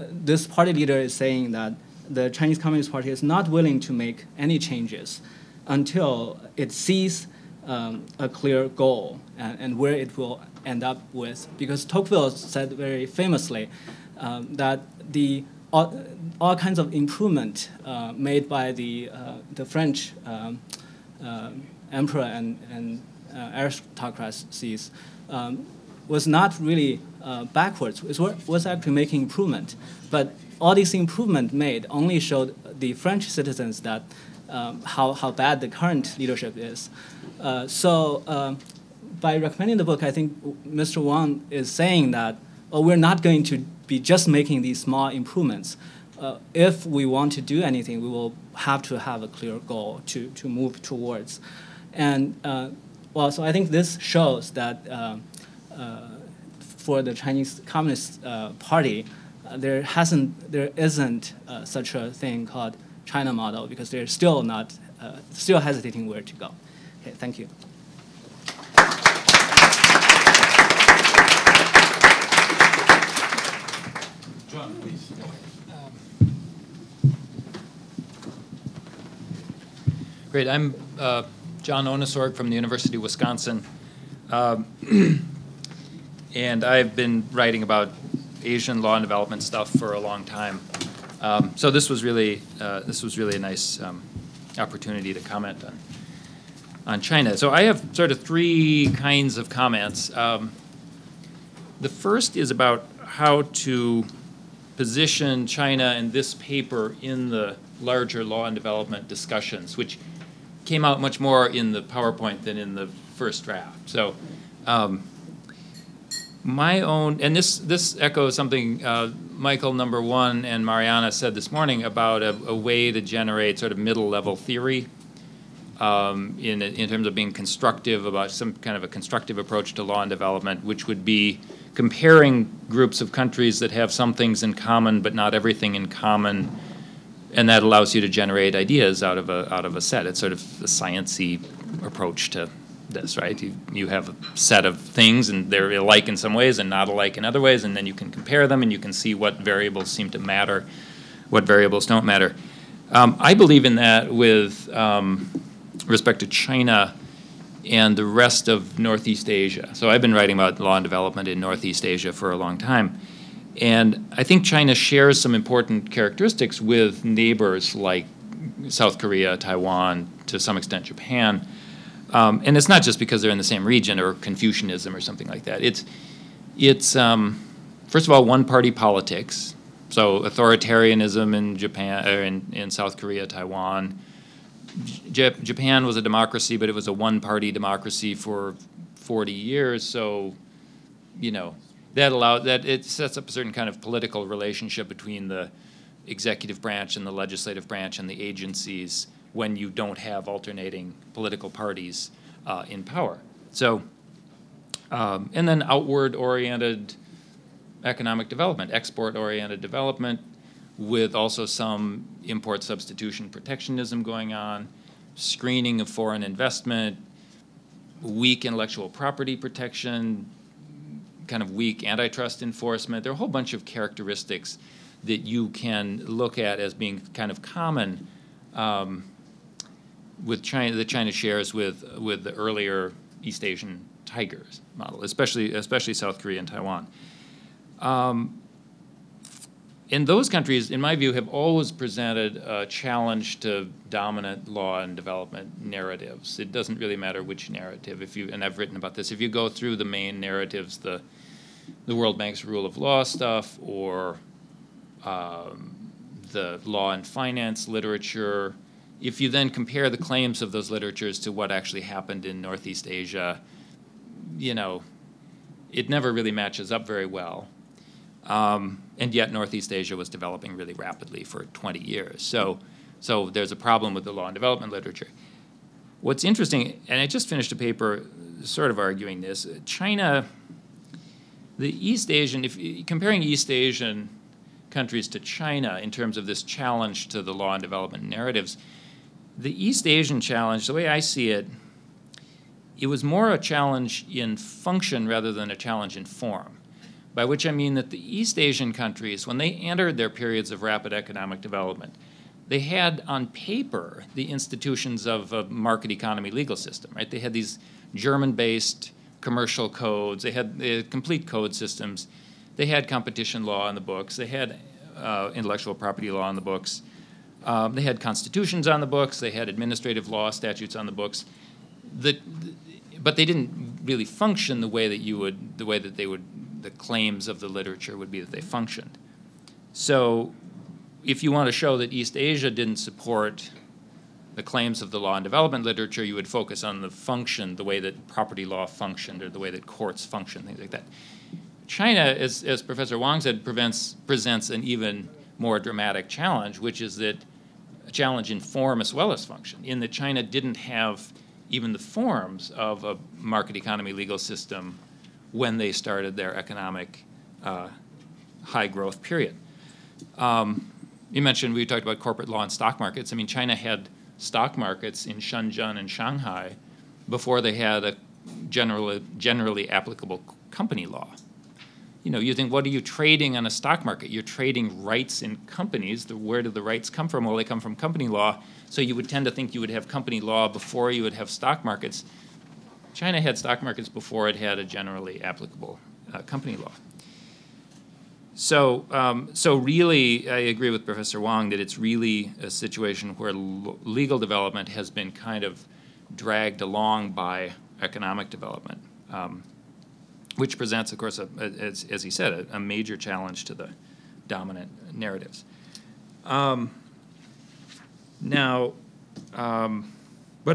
[SPEAKER 4] this party leader is saying that the Chinese Communist Party is not willing to make any changes until it sees a clear goal and where it will end up with. Because Tocqueville said very famously that all kinds of improvement made by the French emperor and aristocracies was not really backwards. It was actually making improvement. But all these improvement made only showed the French citizens that how bad the current leadership is. So by recommending the book, I think Mr. Wang is saying that we're not going to be just making these small improvements. If we want to do anything, we will have to have a clear goal to move towards. And so I think this shows that for the Chinese Communist Party, there isn't such a thing called China model because they're still hesitating where to go. Okay, thank you.
[SPEAKER 1] John, please.
[SPEAKER 5] Great. I'm John Onesorg from the University of Wisconsin, and I've been writing about Asian law and development stuff for a long time. So this was really a nice opportunity to comment on China. So I have sort of three kinds of comments. The first is about how to position China and this paper in the larger law and development discussions, which came out much more in the PowerPoint than in the first draft. So my own, and this echoes something Michael #1 and Mariana said this morning about a way to generate sort of middle-level theory in terms of being constructive, about some kind of a constructive approach to law and development, which would be comparing groups of countries that have some things in common but not everything in common, and that allows you to generate ideas out of a set. It's sort of a science-y approach to this, right? You have a set of things, and they're alike in some ways and not alike in other ways, and then you can compare them, and you can see what variables seem to matter, what variables don't matter. I believe in that with respect to China and the rest of Northeast Asia. So I've been writing about law and development in Northeast Asia for a long time. And I think China shares some important characteristics with neighbors like South Korea, Taiwan, to some extent Japan. And it's not just because they're in the same region or Confucianism or something like that. It's first of all, one-party politics. So authoritarianism in Japan, or in South Korea, Taiwan. Japan was a democracy, but it was a one-party democracy for 40 years. So, you know, that it sets up a certain kind of political relationship between the executive branch and the legislative branch and the agencies when you don't have alternating political parties in power. So, and then outward-oriented economic development, export-oriented development, with also some import substitution protectionism going on, screening of foreign investment, weak intellectual property protection, kind of weak antitrust enforcement. There are a whole bunch of characteristics that you can look at as being kind of common with China, that China shares with the earlier East Asian tigers model, especially South Korea and Taiwan. And those countries, in my view, have always presented a challenge to dominant law and development narratives. It doesn't really matter which narrative. And I've written about this, if you go through the main narratives, the World Bank's rule of law stuff, or the law and finance literature, if you then compare the claims of those literatures to what actually happened in Northeast Asia, you know, it never really matches up very well. And yet Northeast Asia was developing really rapidly for 20 years. So there's a problem with the law and development literature. What's interesting, and I just finished a paper sort of arguing this, China, the East Asian, comparing East Asian countries to China in terms of this challenge to the law and development narratives, the East Asian challenge, the way I see it, it was more a challenge in function rather than a challenge in form. By which I mean that the East Asian countries, when they entered their periods of rapid economic development, they had on paper the institutions of a market economy legal system, right? They had these German-based commercial codes. They had complete code systems. They had competition law in the books. They had intellectual property law in the books. They had constitutions on the books. They had administrative law statutes on the books. But they didn't really function the way that the claims of the literature would be that they functioned. So if you want to show that East Asia didn't support the claims of the law and development literature, you would focus on the function, the way that property law functioned or the way that courts function, things like that. China, as Professor Wang said, presents an even more dramatic challenge, which is that a challenge in form as well as function, in that China didn't have even the forms of a market economy legal system when they started their economic high growth period. You mentioned, we talked about corporate law and stock markets. I mean, China had stock markets in Shenzhen and Shanghai before they had a generally applicable company law. You know, you think, what are you trading on a stock market? You're trading rights in companies. Where do the rights come from? Well, they come from company law. So you would tend to think you would have company law before you would have stock markets. China had stock markets before it had a generally applicable company law. So really, I agree with Professor Wang that it's really a situation where legal development has been kind of dragged along by economic development, which presents, of course, as he said, a major challenge to the dominant narratives. But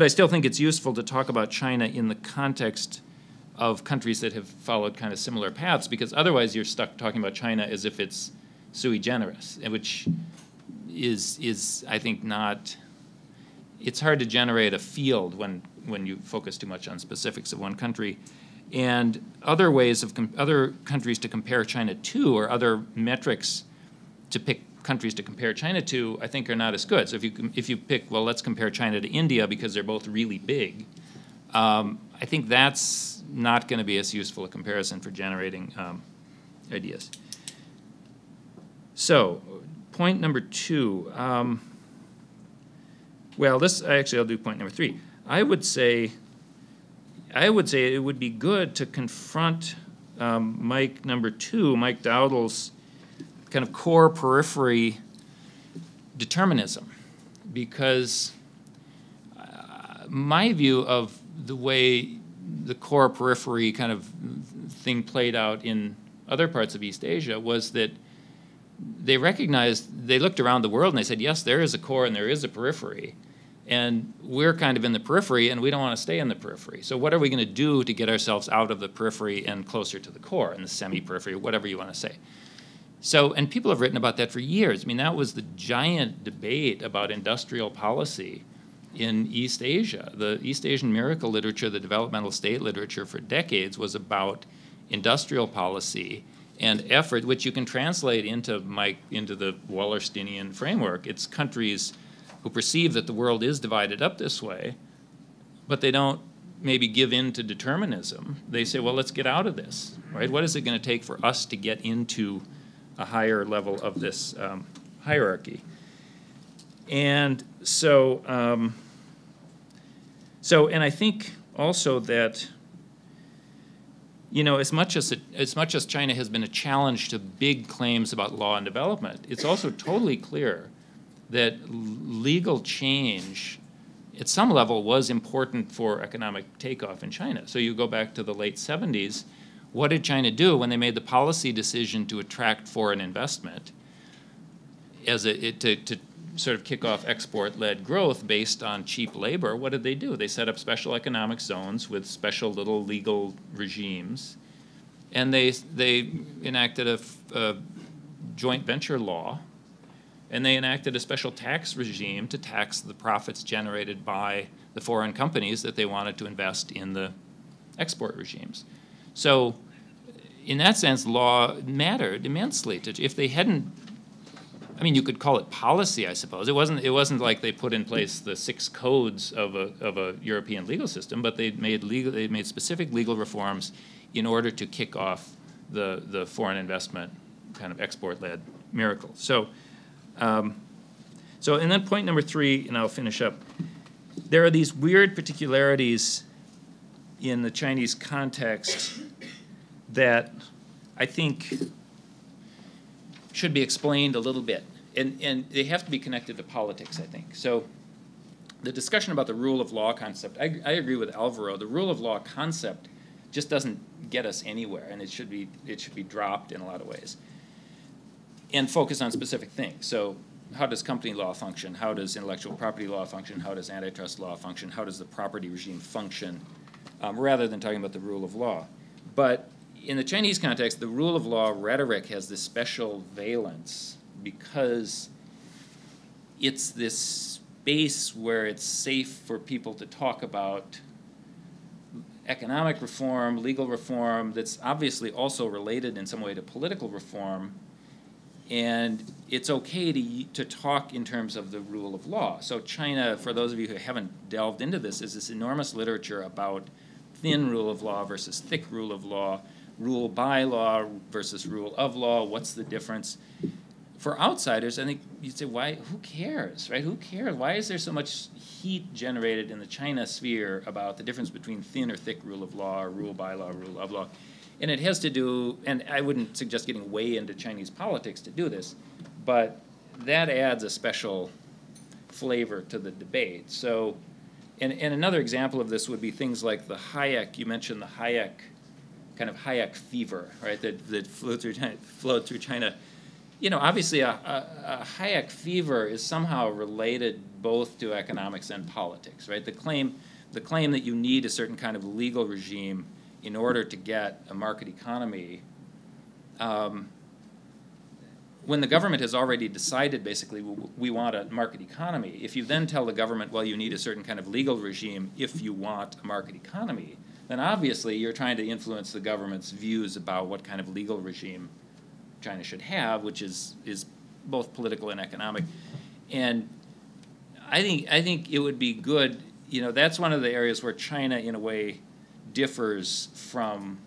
[SPEAKER 5] I still think it's useful to talk about China in the context of countries that have followed kind of similar paths, because otherwise you're stuck talking about China as if it's sui generis, which is I think not, it's hard to generate a field when you focus too much on specifics of one country. And other ways of other countries to compare China to, or other metrics to pick countries to compare China to, I think, are not as good. So if you pick, well, let's compare China to India because they're both really big, I think that's not going to be as useful a comparison for generating ideas. So, point number 2. Well, I'll do point number 3. I would say it would be good to confront Mike number 2, Mike Dowdle's kind of core periphery determinism, because my view of the way the core periphery kind of thing played out in other parts of East Asia was that they recognized, they looked around the world and they said, yes, there is a core and there is a periphery, and we're kind of in the periphery and we don't want to stay in the periphery. So what are we going to do to get ourselves out of the periphery and closer to the core, in the semi-periphery, whatever you want to say? So, and people have written about that for years. I mean, that was the giant debate about industrial policy in East Asia. The East Asian miracle literature, the developmental state literature for decades was about industrial policy and effort, which you can translate into the Wallersteinian framework. It's countries who perceive that the world is divided up this way, but they don't maybe give in to determinism. They say, well, let's get out of this, right? What is it going to take for us to get into a higher level of this hierarchy? And so, and I think also that, you know, as much as China has been a challenge to big claims about law and development, it's also totally clear that legal change at some level was important for economic takeoff in China. So you go back to the late 70s, what did China do when they made the policy decision to attract foreign investment to sort of kick off export-led growth based on cheap labor? What did they do? They set up special economic zones with special little legal regimes, and they enacted a joint venture law, and they enacted a special tax regime to tax the profits generated by the foreign companies that they wanted to invest in the export regimes. So in that sense, law mattered immensely. If they hadn't, I mean, you could call it policy, I suppose. It wasn't like they put in place the 6 codes of a European legal system, but they made specific legal reforms in order to kick off the foreign investment kind of export-led miracle. So, and then point number 3, and I'll finish up. There are these weird particularities in the Chinese context that I think should be explained a little bit. And they have to be connected to politics, I think. So the discussion about the rule of law concept, I agree with Alvaro. The rule of law concept just doesn't get us anywhere, and it should be dropped in a lot of ways and focus on specific things. So how does company law function? How does intellectual property law function? How does antitrust law function? How does the property regime function? Rather than talking about the rule of law. But in the Chinese context, the rule of law rhetoric has this special valence because it's this space where it's safe for people to talk about economic reform, legal reform, that's obviously also related in some way to political reform. And it's okay to talk in terms of the rule of law. So China, for those of you who haven't delved into this, is this enormous literature about thin rule of law versus thick rule of law, rule by law versus rule of law. What's the difference? For outsiders, I think you'd say, why? Who cares, right? Who cares? Why is there so much heat generated in the China sphere about the difference between thin or thick rule of law, or rule by law, rule of law? And it has to do, and I wouldn't suggest getting way into Chinese politics to do this, but that adds a special flavor to the debate. So, and another example of this would be things like the Hayek, you mentioned the Hayek, kind of Hayek fever, right, that flowed through China. You know, obviously a Hayek fever is somehow related both to economics and politics, right? The claim that you need a certain kind of legal regime in order to get a market economy, when the government has already decided basically we want a market economy, if you then tell the government, well, you need a certain kind of legal regime if you want a market economy, then obviously you're trying to influence the government's views about what kind of legal regime China should have, which is both political and economic. And I think it would be good, that's one of the areas where China, in a way, differs from,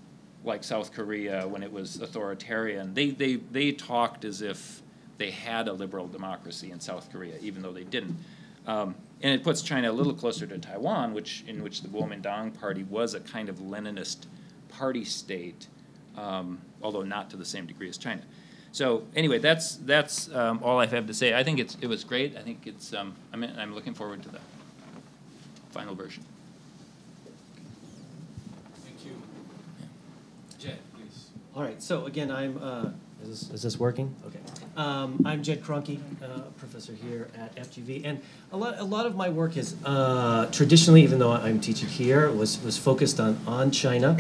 [SPEAKER 5] like, South Korea when it was authoritarian. They talked as if they had a liberal democracy in South Korea, even though they didn't. And it puts China a little closer to Taiwan, in which the Kuomintang party was a kind of Leninist party state, although not to the same degree as China. So anyway, that's all I have to say. I think it was great. I think it's I'm looking forward to the final version.
[SPEAKER 1] Thank you. Jed, please.
[SPEAKER 6] All right. So again, is this working? Okay. I'm Jed Cronky, professor here at FGV, and a lot of my work is traditionally, even though I'm teaching here, was focused on China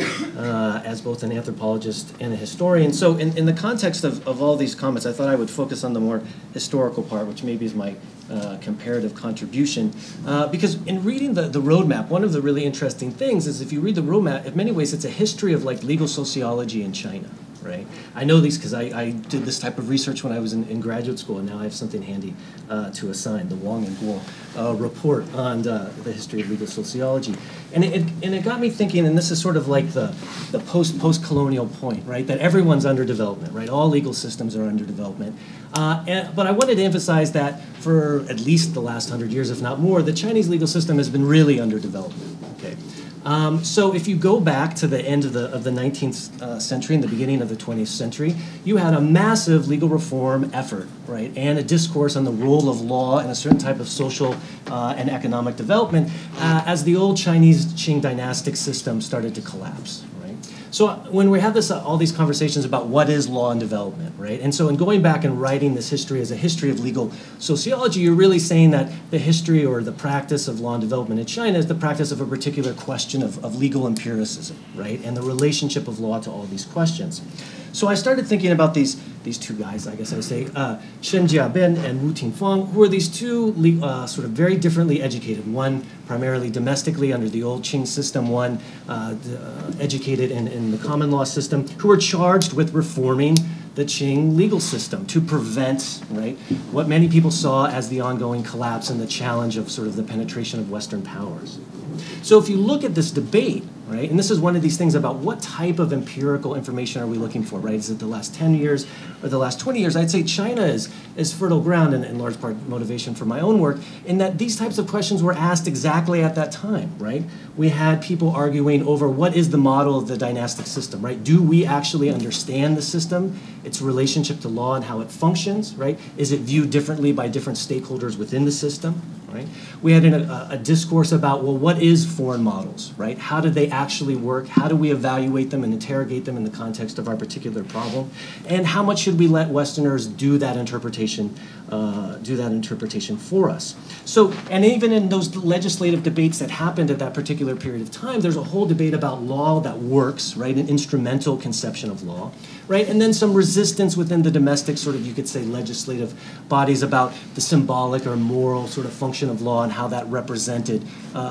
[SPEAKER 6] as both an anthropologist and a historian. So in the context of all these comments, I thought I would focus on the more historical part, which maybe is my comparative contribution, because in reading the roadmap, one of the really interesting things is if you read the roadmap, in many ways it's a history of like legal sociology in China. Right? I know these because I did this type of research when I was in graduate school, and now I have something handy to assign, the Wang and Guo report on the history of legal sociology. And it got me thinking, and this is sort of like the post-colonial point, right, that everyone's under development, right? All legal systems are under development. But I wanted to emphasize that for at least the last 100 years, if not more, the Chinese legal system has been really under development. Okay. So if you go back to the end of the 19th century and the beginning of the 20th century, you had a massive legal reform effort, right, and a discourse on the role of law in a certain type of social and economic development as the old Chinese Qing dynastic system started to collapse. So when we have all these conversations about what is law and development, right? And so in going back and writing this history as a history of legal sociology, you're really saying that the history or the practice of law and development in China is the practice of a particular question of legal empiricism, right? And the relationship of law to all these questions. So I started thinking about these two guys, I guess I would say, Shen Jiabin and Wu Tingfang, who are these two sort of very differently educated. One primarily domestically under the old Qing system, one educated in the common law system, who were charged with reforming the Qing legal system to prevent, right, what many people saw as the ongoing collapse and the challenge of sort of the penetration of Western powers. So if you look at this debate, right, and this is one of these things about what type of empirical information are we looking for, right? Is it the last 10 years or the last 20 years? I'd say China is fertile ground, and in large part motivation for my own work, in that these types of questions were asked exactly at that time, right? We had people arguing over what is the model of the dynastic system, right? Do we actually understand the system, its relationship to law and how it functions, right? Is it viewed differently by different stakeholders within the system? Right? We had a discourse about, well, what is foreign models, right? How do they actually work? How do we evaluate them and interrogate them in the context of our particular problem? And how much should we let Westerners do that interpretation for us? So, and even in those legislative debates that happened at that particular period of time, there's a whole debate about law that works, right? An instrumental conception of law, right? And then some resistance within the domestic sort of, you could say, legislative bodies about the symbolic or moral sort of function of law and how that represented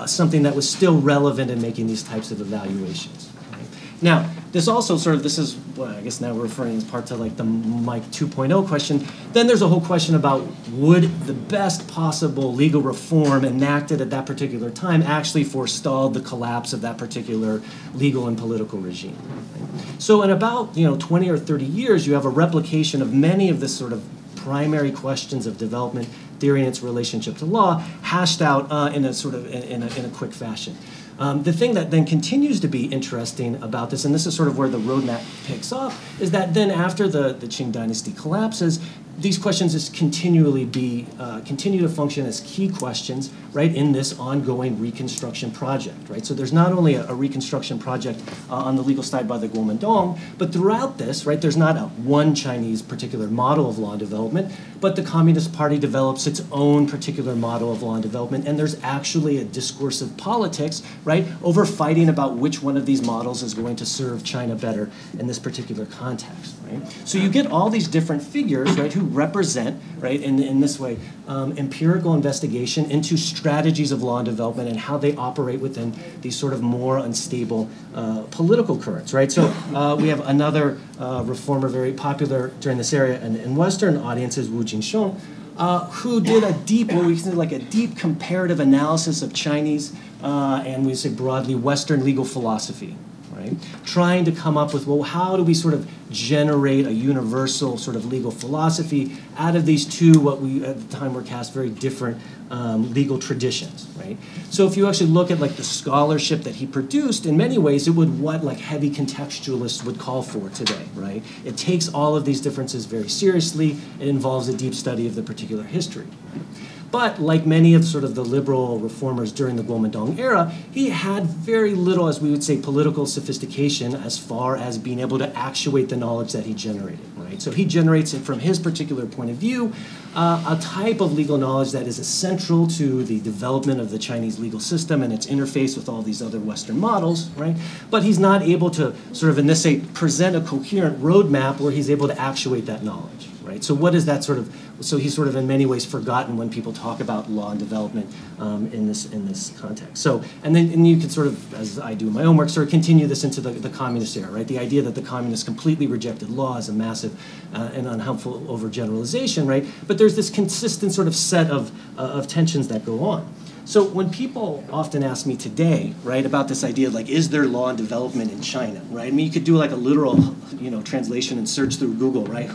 [SPEAKER 6] something that was still relevant in making these types of evaluations. Right? Now, this also sort of, this is, well, I guess now we're referring as part to like the Mike 2.0 question. Then there's a whole question about would the best possible legal reform enacted at that particular time actually forestall the collapse of that particular legal and political regime. Right? So in about 20 or 30 years, you have a replication of many of this sort of primary questions of development theory and its relationship to law hashed out in a sort of in a quick fashion. The thing that then continues to be interesting about this, and this is sort of where the roadmap picks up, is that then after the Qing dynasty collapses, these questions just continue to function as key questions, right, in this ongoing reconstruction project, right? So there's not only a reconstruction project on the legal side by the Kuomintang, but throughout this, right, there's not one Chinese particular model of law and development, but the Communist Party develops its own particular model of law and development, and there's actually a discursive politics, right, over fighting about which one of these models is going to serve China better in this particular context. Right? So you get all these different figures, right, who represent, right, in this way, empirical investigation into strategies of law and development and how they operate within these sort of more unstable political currents, right? So we have another reformer very popular during this area in Western audiences, Wu Jingsheng, who did a deep, what we consider like a deep comparative analysis of Chinese and we say broadly Western legal philosophy, right? Trying to come up with, well, how do we sort of generate a universal sort of legal philosophy out of these two, what we at the time were cast very different legal traditions, right? So if you actually look at like the scholarship that he produced, in many ways it would what like heavy contextualists would call for today, right? It takes all of these differences very seriously. It involves a deep study of the particular history. But like many of sort of the liberal reformers during the Kuomintang era, he had very little, as we would say, political sophistication as far as being able to actuate the knowledge that he generated, right? So he generates it from his particular point of view, a type of legal knowledge that is essential to the development of the Chinese legal system and its interface with all these other Western models, right? But he's not able to sort of, in this way, present a coherent roadmap where he's able to actuate that knowledge, right? So what is that sort of, so he's sort of in many ways forgotten when people talk about law and development in this context. So, and you can sort of, as I do in my own work, sort of continue this into the communist era, right? The idea that the communists completely rejected law is a massive and unhelpful overgeneralization, right? But there's this consistent sort of set of tensions that go on. So when people often ask me today, right, about this idea of like, is there law and development in China, right? I mean, you could do like a literal, translation and search through Google, right,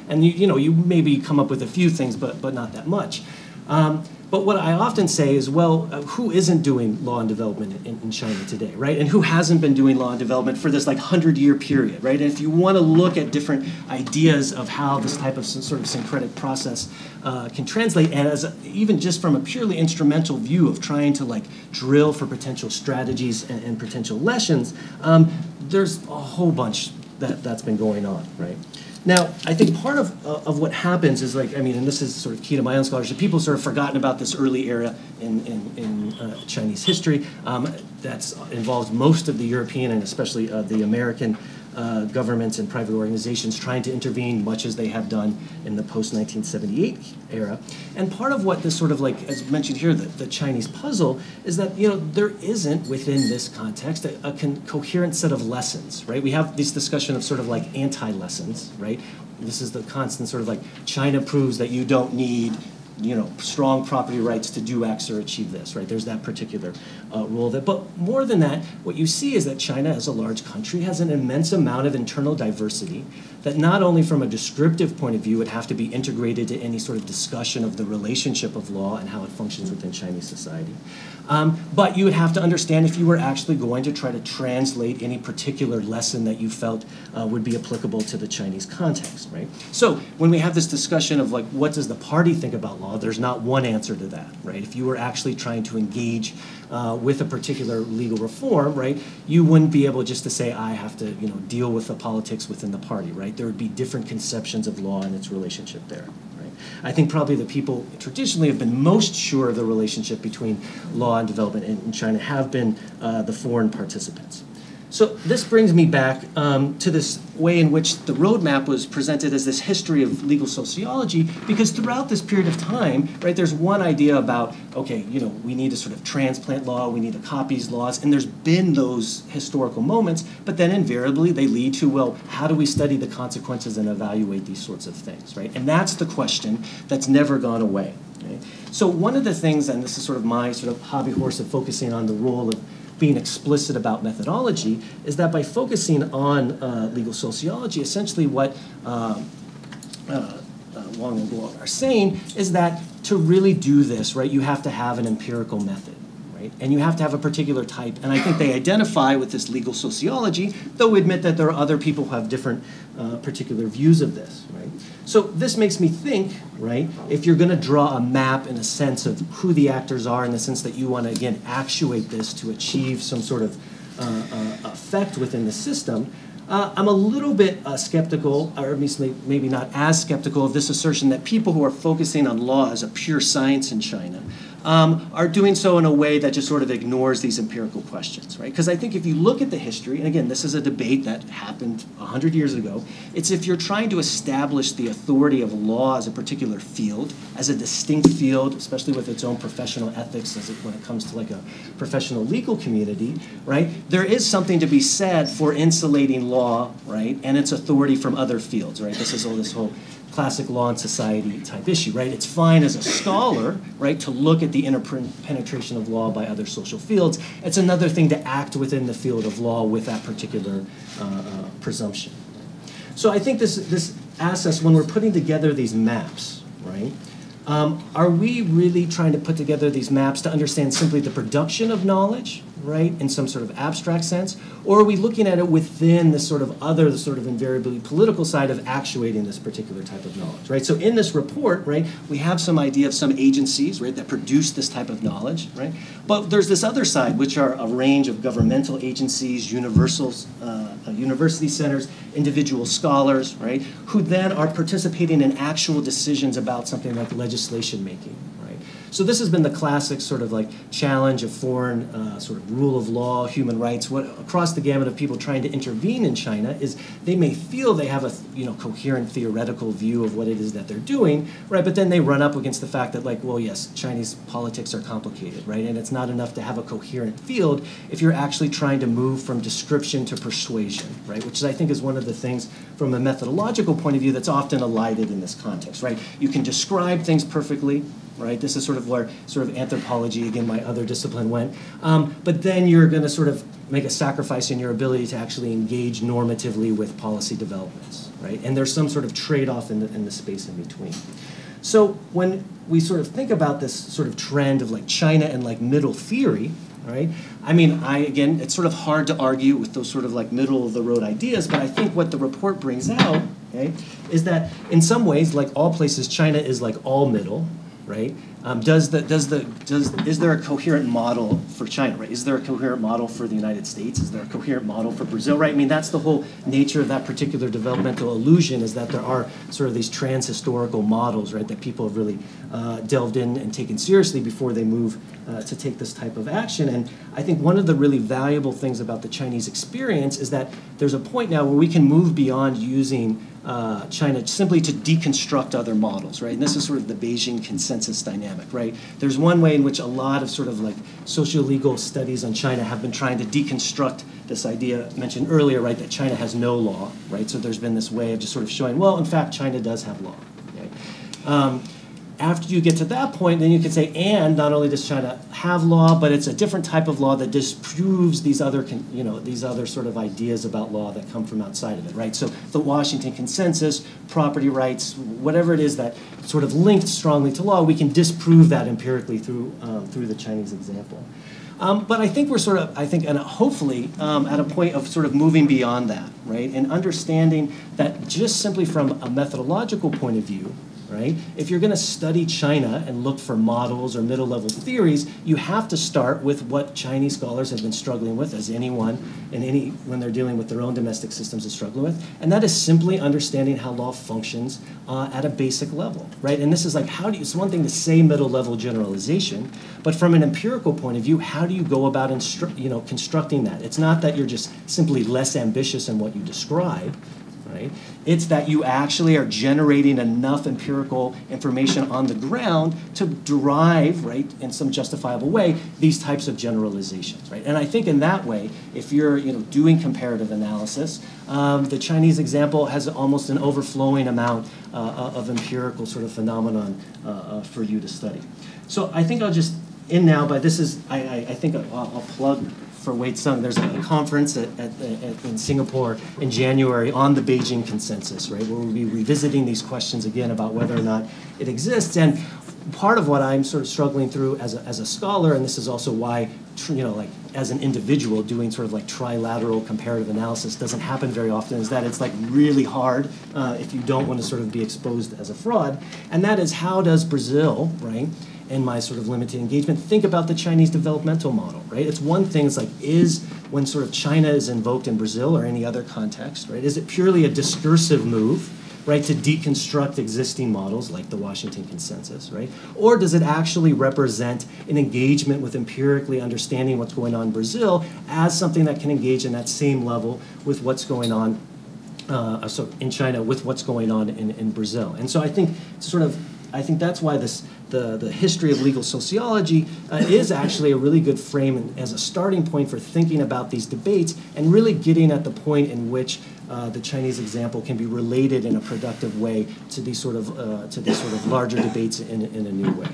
[SPEAKER 6] and you maybe come up with a few things, but not that much. But what I often say is, well, who isn't doing law and development in China today, right? And who hasn't been doing law and development for this like 100-year period, right? And if you want to look at different ideas of how this type of sort of syncretic process can translate, and as even just from a purely instrumental view of trying to like drill for potential strategies and potential lessons, there's a whole bunch that's been going on, right? Now, I think part of what happens is like, I mean, and this is sort of key to my own scholarship, people sort of forgotten about this early era in Chinese history that's involves most of the European and especially the American governments and private organizations trying to intervene, much as they have done in the post-1978 era. And part of what this sort of like, as mentioned here, the Chinese puzzle is that, there isn't within this context a coherent set of lessons, right? We have this discussion of sort of like anti-lessons, right? This is the constant sort of like, China proves that you don't need strong property rights to do X or achieve this, right? There's that particular rule of it. But more than that, what you see is that China, as a large country, has an immense amount of internal diversity that not only from a descriptive point of view would have to be integrated to any sort of discussion of the relationship of law and how it functions within Chinese society, but you would have to understand if you were actually going to try to translate any particular lesson that you felt would be applicable to the Chinese context, right? So when we have this discussion of like, what does the party think about law, there's not one answer to that, right? If you were actually trying to engage with a particular legal reform, right, you wouldn't be able just to say, I have to, deal with the politics within the party, right? There would be different conceptions of law and its relationship there. I think probably the people traditionally have been most sure of the relationship between law and development in China have been the foreign participants. So this brings me back to this way in which the roadmap was presented as this history of legal sociology, because throughout this period of time, right, there's one idea about, okay, we need a sort of transplant law, we need a copies laws, and there's been those historical moments, but then invariably they lead to, well, how do we study the consequences and evaluate these sorts of things, right? And that's the question that's never gone away. Right? So one of the things, and this is sort of my sort of hobby horse of focusing on the role of being explicit about methodology, is that by focusing on legal sociology, essentially what Wang and Guo are saying is that to really do this, right, you have to have an empirical method, right? And you have to have a particular type. And I think they identify with this legal sociology, though we admit that there are other people who have different particular views of this, right? So this makes me think, right, if you're going to draw a map in a sense of who the actors are, in the sense that you want to, again, actuate this to achieve some sort of effect within the system, I'm a little bit skeptical, or at least maybe not as skeptical, of this assertion that people who are focusing on law as a pure science in China are doing so in a way that just sort of ignores these empirical questions, right? Because I think if you look at the history, and again, this is a debate that happened 100 years ago, it's if you're trying to establish the authority of law as a particular field, as a distinct field, especially with its own professional ethics when it comes to like a professional legal community, right? There is something to be said for insulating law, right, and its authority from other fields, right? This is all this whole classic law and society type issue, right? It's fine as a scholar, right, to look at the interpenetration of law by other social fields. It's another thing to act within the field of law with that particular presumption. So I think this asks us, when we're putting together these maps, right, are we really trying to put together these maps to understand simply the production of knowledge, right, in some sort of abstract sense? Or are we looking at it within the sort of invariably political side of actuating this particular type of knowledge, right? So in this report, right, we have some idea of some agencies, right, that produce this type of knowledge, right? But there's this other side, which are a range of governmental agencies, university centers, individual scholars, right, who then are participating in actual decisions about something like legislation making, right? So this has been the classic sort of like challenge of foreign sort of rule of law, human rights, what across the gamut of people trying to intervene in China is they may feel they have a coherent theoretical view of what it is that they're doing, right? But then they run up against the fact that, like, well, yes, Chinese politics are complicated, right? And it's not enough to have a coherent field if you're actually trying to move from description to persuasion, right? Which I think is one of the things from a methodological point of view that's often elided in this context, right? You can describe things perfectly, right? This is sort of where sort of anthropology, again, my other discipline went. But then you're going to sort of make a sacrifice in your ability to actually engage normatively with policy developments, right? And there's some sort of trade-off in the space in between. So when we sort of think about this sort of trend of like China and like middle theory, right? I mean, again, it's sort of hard to argue with those sort of like middle-of-the-road ideas, but I think what the report brings out, okay, is that in some ways, like all places, China is like all middle, right? Is there a coherent model for China, right? Is there a coherent model for the United States? Is there a coherent model for Brazil, right? I mean, that's the whole nature of that particular developmental illusion, is that there are sort of these trans-historical models, right, that people have really delved in and taken seriously before they move to take this type of action. And I think one of the really valuable things about the Chinese experience is that there's a point now where we can move beyond using China simply to deconstruct other models, right? And this is sort of the Beijing consensus dynamic, right? There's one way in which a lot of sort of like socio-legal studies on China have been trying to deconstruct this idea mentioned earlier, right, that China has no law, right? So there's been this way of just sort of showing, well, in fact, China does have law, right? After you get to that point, then you can say, and not only does China have law, but it's a different type of law that disproves these other, these other sort of ideas about law that come from outside of it, right? So the Washington Consensus, property rights, whatever it is that sort of linked strongly to law, we can disprove that empirically through the Chinese example. But I think we're sort of, and hopefully at a point of sort of moving beyond that, right? And understanding that just simply from a methodological point of view, right? If you're going to study China and look for models or middle-level theories, you have to start with what Chinese scholars have been struggling with, as anyone when they're dealing with their own domestic systems is struggling with, and that is simply understanding how law functions at a basic level, right? And this is like, it's one thing to say middle-level generalization, but from an empirical point of view, how do you go about constructing that? It's not that you're just simply less ambitious in what you describe, right? It's that you actually are generating enough empirical information on the ground to derive, right, in some justifiable way, these types of generalizations, right? And I think in that way, if you're doing comparative analysis, the Chinese example has almost an overflowing amount of empirical sort of phenomenon for you to study. So I think I'll just end now, but this is, I think I'll plug for Wei Tsung. There's a conference in Singapore in January on the Beijing Consensus, right, where we'll be revisiting these questions again about whether or not it exists. And part of what I'm sort of struggling through as a scholar, and this is also why, like as an individual doing sort of like trilateral comparative analysis doesn't happen very often, is that it's like really hard if you don't want to sort of be exposed as a fraud. And that is, how does Brazil, right, in my sort of limited engagement, think about the Chinese developmental model, right? It's one thing, it's like, when sort of China is invoked in Brazil or any other context, right, is it purely a discursive move, right, to deconstruct existing models like the Washington Consensus, right? Or does it actually represent an engagement with empirically understanding what's going on in Brazil as something that can engage in that same level with what's going on so in China with what's going on in Brazil? And so I think that's why the history of legal sociology is actually a really good frame as a starting point for thinking about these debates and really getting at the point in which the Chinese example can be related in a productive way to these sort of larger debates in a new way.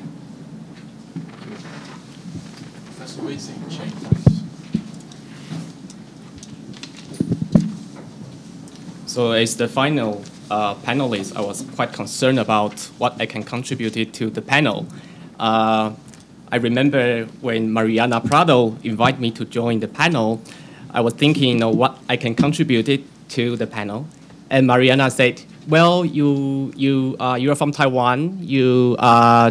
[SPEAKER 1] Professor Waiting, change.
[SPEAKER 7] So as the final panelist, I was quite concerned about what I can contribute to the panel. I remember when Mariana Prado invited me to join the panel, I was thinking what I can contribute to the panel. And Mariana said, well, you're from Taiwan, you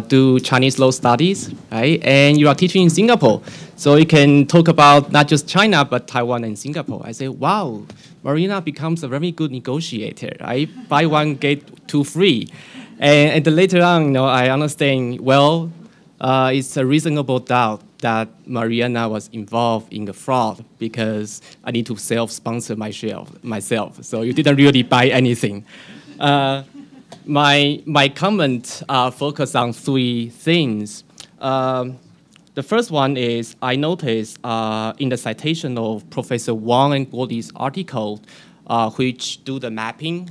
[SPEAKER 7] do Chinese law studies, right? And you are teaching in Singapore. So you can talk about not just China, but Taiwan and Singapore. I said, wow, Mariana becomes a very good negotiator, right? Buy one, get two free. And later on, I understand, well, it's a reasonable doubt that Mariana was involved in the fraud because I need to self-sponsor myself. So you didn't really buy anything. My comment focus on three things. The first one is I noticed in the citation of Professor Wang and Gordy's article, which do the mapping,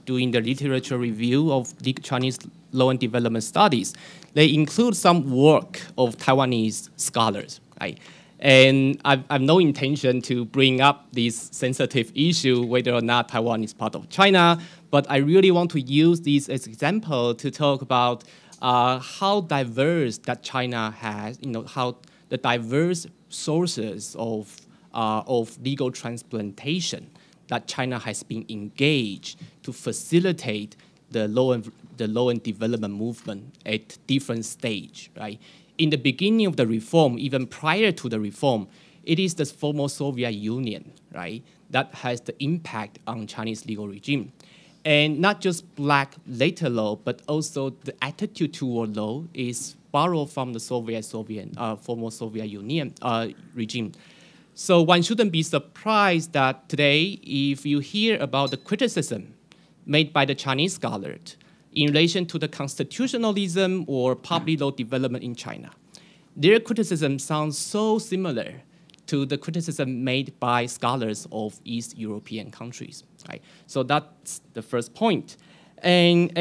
[SPEAKER 7] doing the literature review of the Chinese law and development studies, they include some work of Taiwanese scholars, right? And I've no intention to bring up this sensitive issue, whether or not Taiwan is part of China, but I really want to use this as an example to talk about how diverse that China has, how the diverse sources of legal transplantation that China has been engaged to facilitate the law and development movement at different stage, right? In the beginning of the reform, even prior to the reform, it is the former Soviet Union, right, that has the impact on Chinese legal regime. And not just black later law, but also the attitude toward law is borrowed from the former Soviet Union regime. So one shouldn't be surprised that today, if you hear about the criticism made by the Chinese scholars in relation to the constitutionalism or public law development in China, their criticism sounds so similar to the criticism made by scholars of East European countries. Right? So that's the first point. And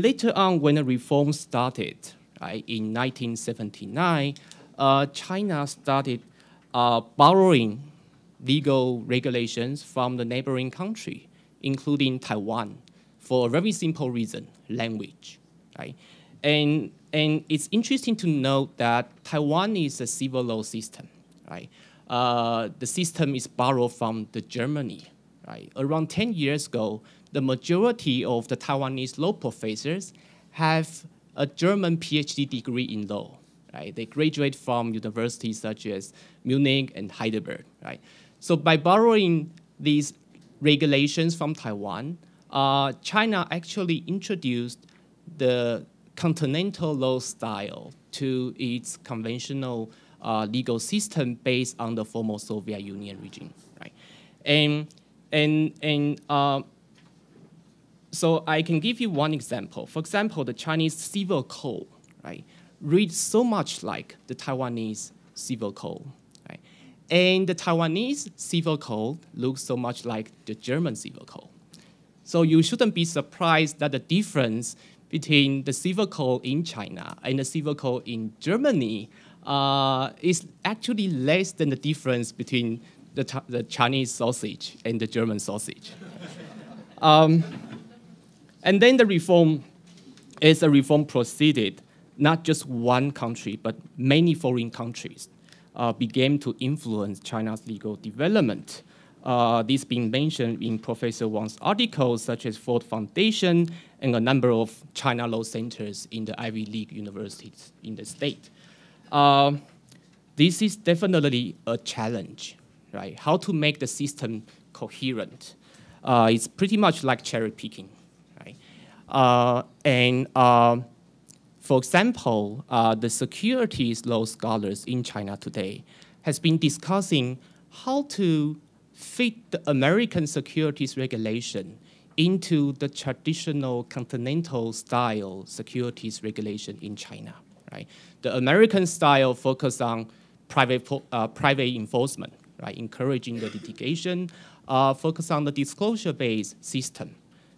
[SPEAKER 7] later on, when the reform started, right, in 1979, China started borrowing legal regulations from the neighboring country, including Taiwan, for a very simple reason, language. Right? And it's interesting to note that Taiwan is a civil law system. Right? The system is borrowed from the Germany. Right? Around 10 years ago, the majority of the Taiwanese law professors have a German PhD degree in law. Right? They graduate from universities such as Munich and Heidelberg. Right? So by borrowing these regulations from Taiwan, China actually introduced the continental law style to its conventional legal system based on the former Soviet Union regime. Right? So I can give you one example. For example, the Chinese civil code, right, reads so much like the Taiwanese civil code. Right? And the Taiwanese civil code looks so much like the German civil code. So you shouldn't be surprised that the difference between the civil code in China and the civil code in Germany is actually less than the difference between the Chinese sausage and the German sausage. And then the reform, as the reform proceeded, not just one country, but many foreign countries began to influence China's legal development. This being mentioned in Professor Wang's articles, such as Ford Foundation and a number of China law centers in the Ivy League universities in the state. This is definitely a challenge, right? How to make the system coherent. It's pretty much like cherry picking. Right? For example, the securities law scholars in China today has been discussing how to fit the American securities regulation into the traditional continental style securities regulation in China, right? The American style focus on private enforcement, right? Encouraging the litigation, focus on the disclosure-based system.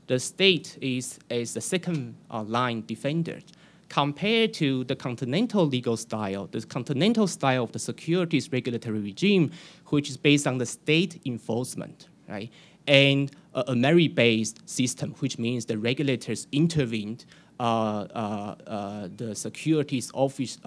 [SPEAKER 7] The state is the second line defender. Compared to the continental legal style, the continental style of the securities regulatory regime, which is based on the state enforcement, right? And a merit-based system, which means the regulators intervened the securities office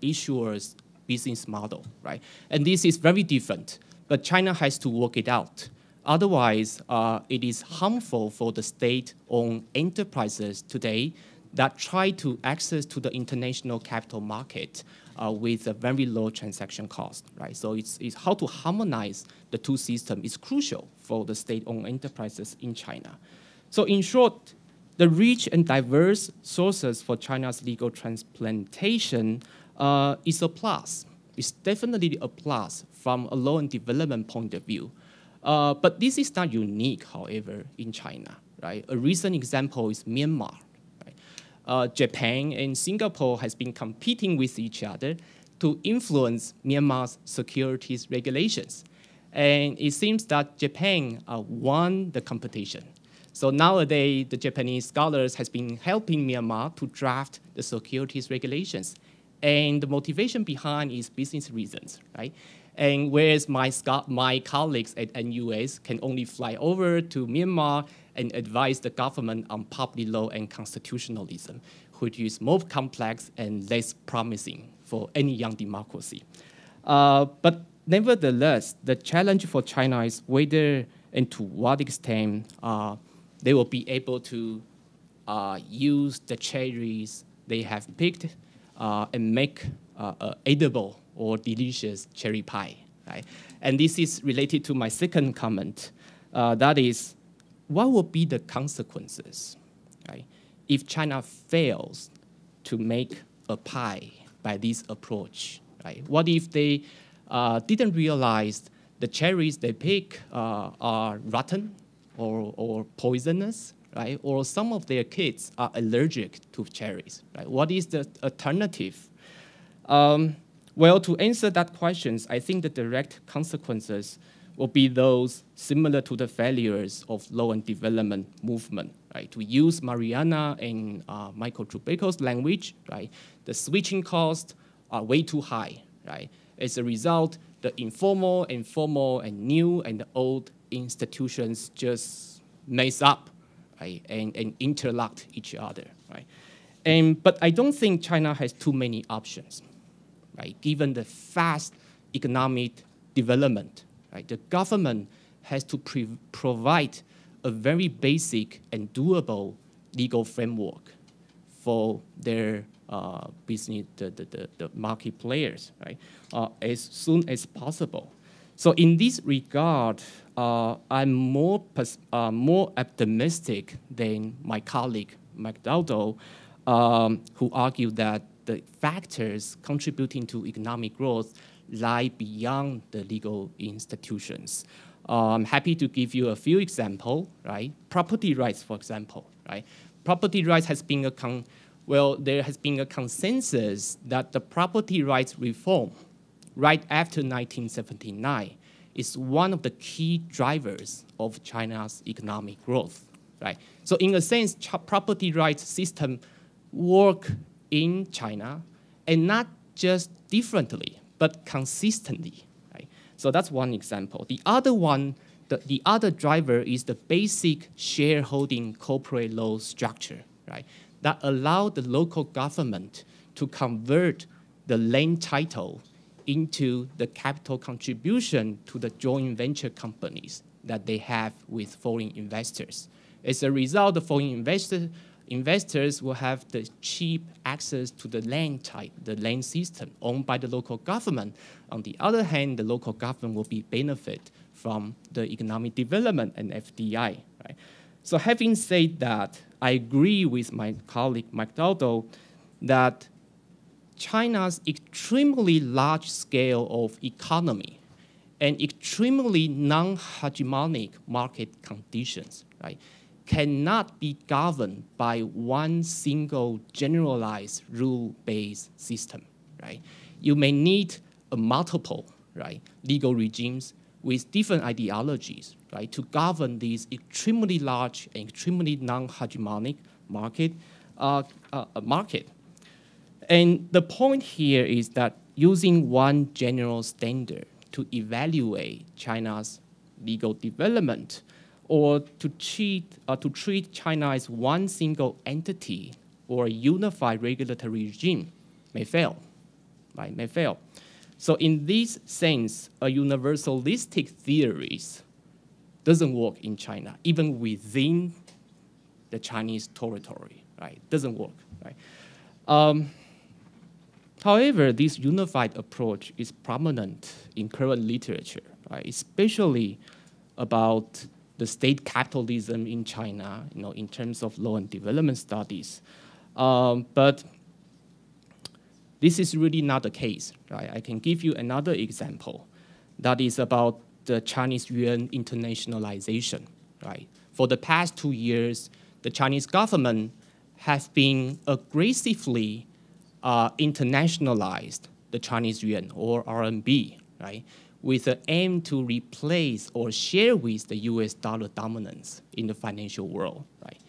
[SPEAKER 7] issuers business model, right? And this is very different, but China has to work it out. Otherwise, it is harmful for the state-owned enterprises today that try to access to the international capital market with a very low transaction cost, right? So it's how to harmonize the two systems is crucial for the state-owned enterprises in China. So in short, the rich and diverse sources for China's legal transplantation is a plus. It's definitely a plus from a law and development point of view. But this is not unique, however, in China, right? A recent example is Myanmar. Japan and Singapore has been competing with each other to influence Myanmar's securities regulations. And it seems that Japan won the competition. So nowadays, the Japanese scholars has been helping Myanmar to draft the securities regulations. And the motivation behind is business reasons, right? And whereas my colleagues at NUS can only fly over to Myanmar and advise the government on public law and constitutionalism, which is more complex and less promising for any young democracy. But nevertheless, the challenge for China is whether and to what extent they will be able to use the cherries they have picked and make edible or delicious cherry pie, right? And this is related to my second comment. That is, what will be the consequences, right, if China fails to make a pie by this approach, right? What if they didn't realize the cherries they pick are rotten or poisonous, right? Or some of their kids are allergic to cherries, right? What is the alternative? Well, to answer that question, I think the direct consequences will be those similar to the failures of law and development movement, right? To use Mariana and Michael Trubek's language, right? The switching costs are way too high, right? As a result, the informal and formal and new and the old institutions just mess up, right? And interlock each other, right? But I don't think China has too many options, right? Given the fast economic development, right? The government has to provide a very basic and doable legal framework for their business, the market players, right? As soon as possible. So in this regard, I'm more optimistic than my colleague, Mike Dowdle, who argued that the factors contributing to economic growth lie beyond the legal institutions. I'm happy to give you a few examples, right? Property rights, for example, right? Property rights has been there has been a consensus that the property rights reform right after 1979 is one of the key drivers of China's economic growth, right? So in a sense, property rights system work in China, and not just differently, but consistently, right? So that's one example. The other one, the other driver is the basic shareholding corporate law structure, right? That allow the local government to convert the land title into the capital contribution to the joint venture companies that they have with foreign investors. As a result, the foreign investors will have the cheap access to the land type, the land system owned by the local government. On the other hand, the local government will be benefit from the economic development and FDI, right? So having said that, I agree with my colleague Mike Dowdle that China's extremely large scale of economy and extremely non-hegemonic market conditions, right, cannot be governed by one single generalized rule-based system, right? You may need a multiple, right, legal regimes with different ideologies, right, to govern these extremely large and extremely non-hegemonic market. And the point here is that using one general standard to evaluate China's legal development or to treat China as one single entity or a unified regulatory regime may fail, right, may fail. So in this sense, a universalistic theories doesn't work in China, even within the Chinese territory, right? Doesn't work, right? However, this unified approach is prominent in current literature, right? Especially about the state capitalism in China, in terms of law and development studies. But this is really not the case, right? I can give you another example that is about the Chinese yuan internationalization, right? For the past 2 years, the Chinese government has been aggressively internationalized the Chinese yuan or RMB, right, with an aim to replace or share with the US dollar dominance in the financial world, right?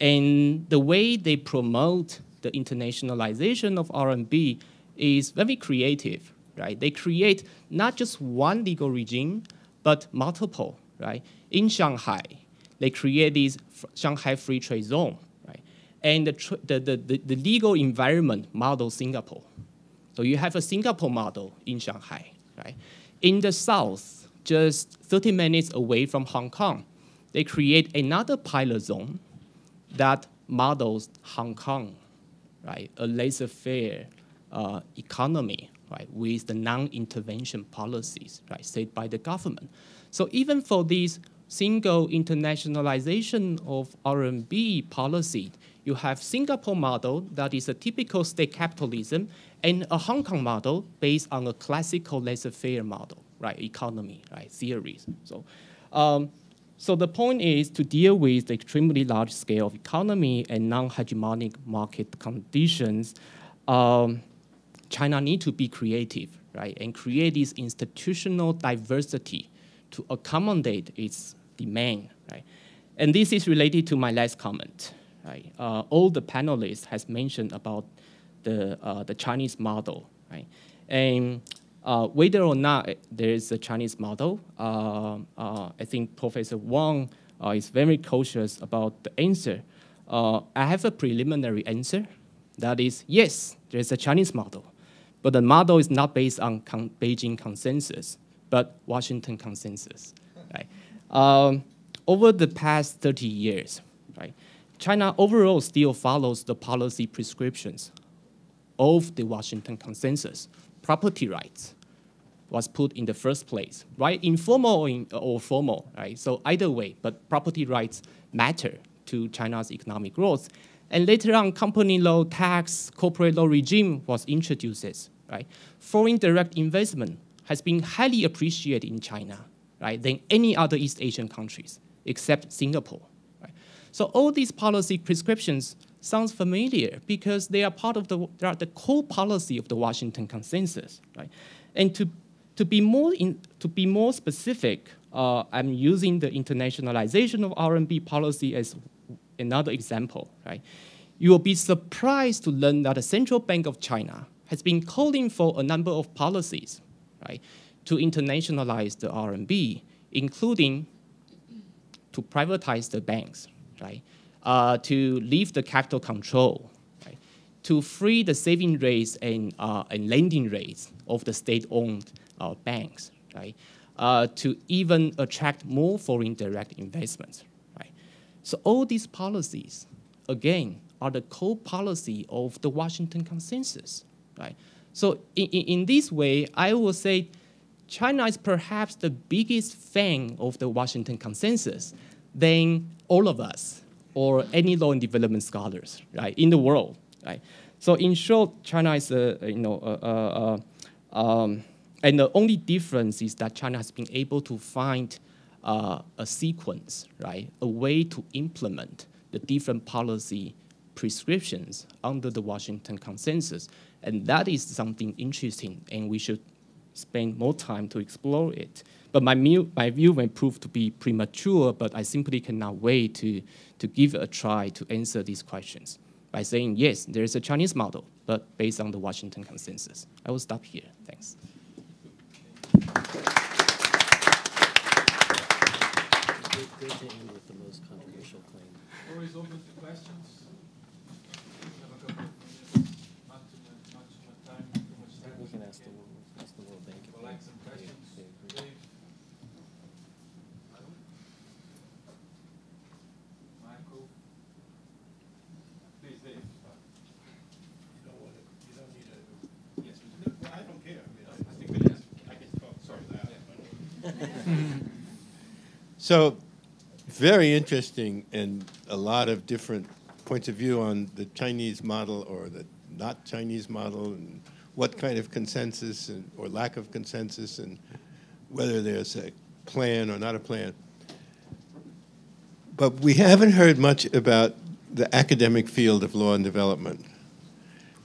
[SPEAKER 7] And the way they promote the internationalization of RMB is very creative, right? They create not just one legal regime, but multiple, right? In Shanghai, they create this Shanghai Free Trade Zone, right? And the legal environment model Singapore. So you have a Singapore model in Shanghai, right? In the south, just 30 minutes away from Hong Kong, they create another pilot zone that models Hong Kong, right? A laissez-faire economy, right? With the non-intervention policies, right? Set by the government. So even for this single internationalization of RMB policy, you have Singapore model that is a typical state capitalism and a Hong Kong model based on a classical laissez-faire model, right? Economy, right? Theories. So the point is to deal with the extremely large scale of economy and non-hegemonic market conditions, China needs to be creative, right? And create this institutional diversity to accommodate its demand, right? And this is related to my last comment, right? All the panelists has mentioned about the Chinese model, right? And whether or not there is a Chinese model, I think Professor Wang is very cautious about the answer. I have a preliminary answer. That is, yes, there is a Chinese model, but the model is not based on Beijing consensus, but Washington consensus, right? Over the past 30 years, right, China overall still follows the policy prescriptions of the Washington consensus. Property rights was put in the first place, right? Informal or formal, right? So either way, but property rights matter to China's economic growth. And later on, company law, tax, corporate law regime was introduced, right? Foreign direct investment has been highly appreciated in China, right, than any other East Asian countries, except Singapore, right? So all these policy prescriptions sounds familiar because they are part of the core policy of the Washington consensus, right? And to be more specific, I'm using the internationalization of RMB policy as another example, right? You will be surprised to learn that the Central Bank of China has been calling for a number of policies, right, to internationalize the RMB, including to privatize the banks, right? To leave the capital control, right? To free the saving rates and lending rates of the state-owned banks, right? To even attract more foreign direct investments, right? So all these policies, again, are the core policy of the Washington consensus, right? So in this way, I will say China is perhaps the biggest fan of the Washington consensus than all of us, or any law and development scholars, right, in the world, right? So in short, China is and the only difference is that China has been able to find a sequence, right, a way to implement the different policy prescriptions under the Washington Consensus, and that is something interesting, and we should spend more time to explore it. But my view may prove to be premature, but I simply cannot wait to give it a try to answer these questions by saying, yes, there is a Chinese model, but based on the Washington Consensus. I will stop here. Thanks.
[SPEAKER 6] Great to end with the most controversial claim.
[SPEAKER 1] Floor is open to questions.
[SPEAKER 6] We can ask the World Bank.
[SPEAKER 1] We'll like some questions. Dave? Michael? Please, Dave.
[SPEAKER 8] You don't need a.
[SPEAKER 1] Yes,
[SPEAKER 8] I don't care. I think I can talk. Sorry. So, very interesting, and a lot of different points of view on the Chinese model or the not Chinese model, and what kind of consensus or lack of consensus, and whether there's a plan or not a plan. But we haven't heard much about the academic field of law and development.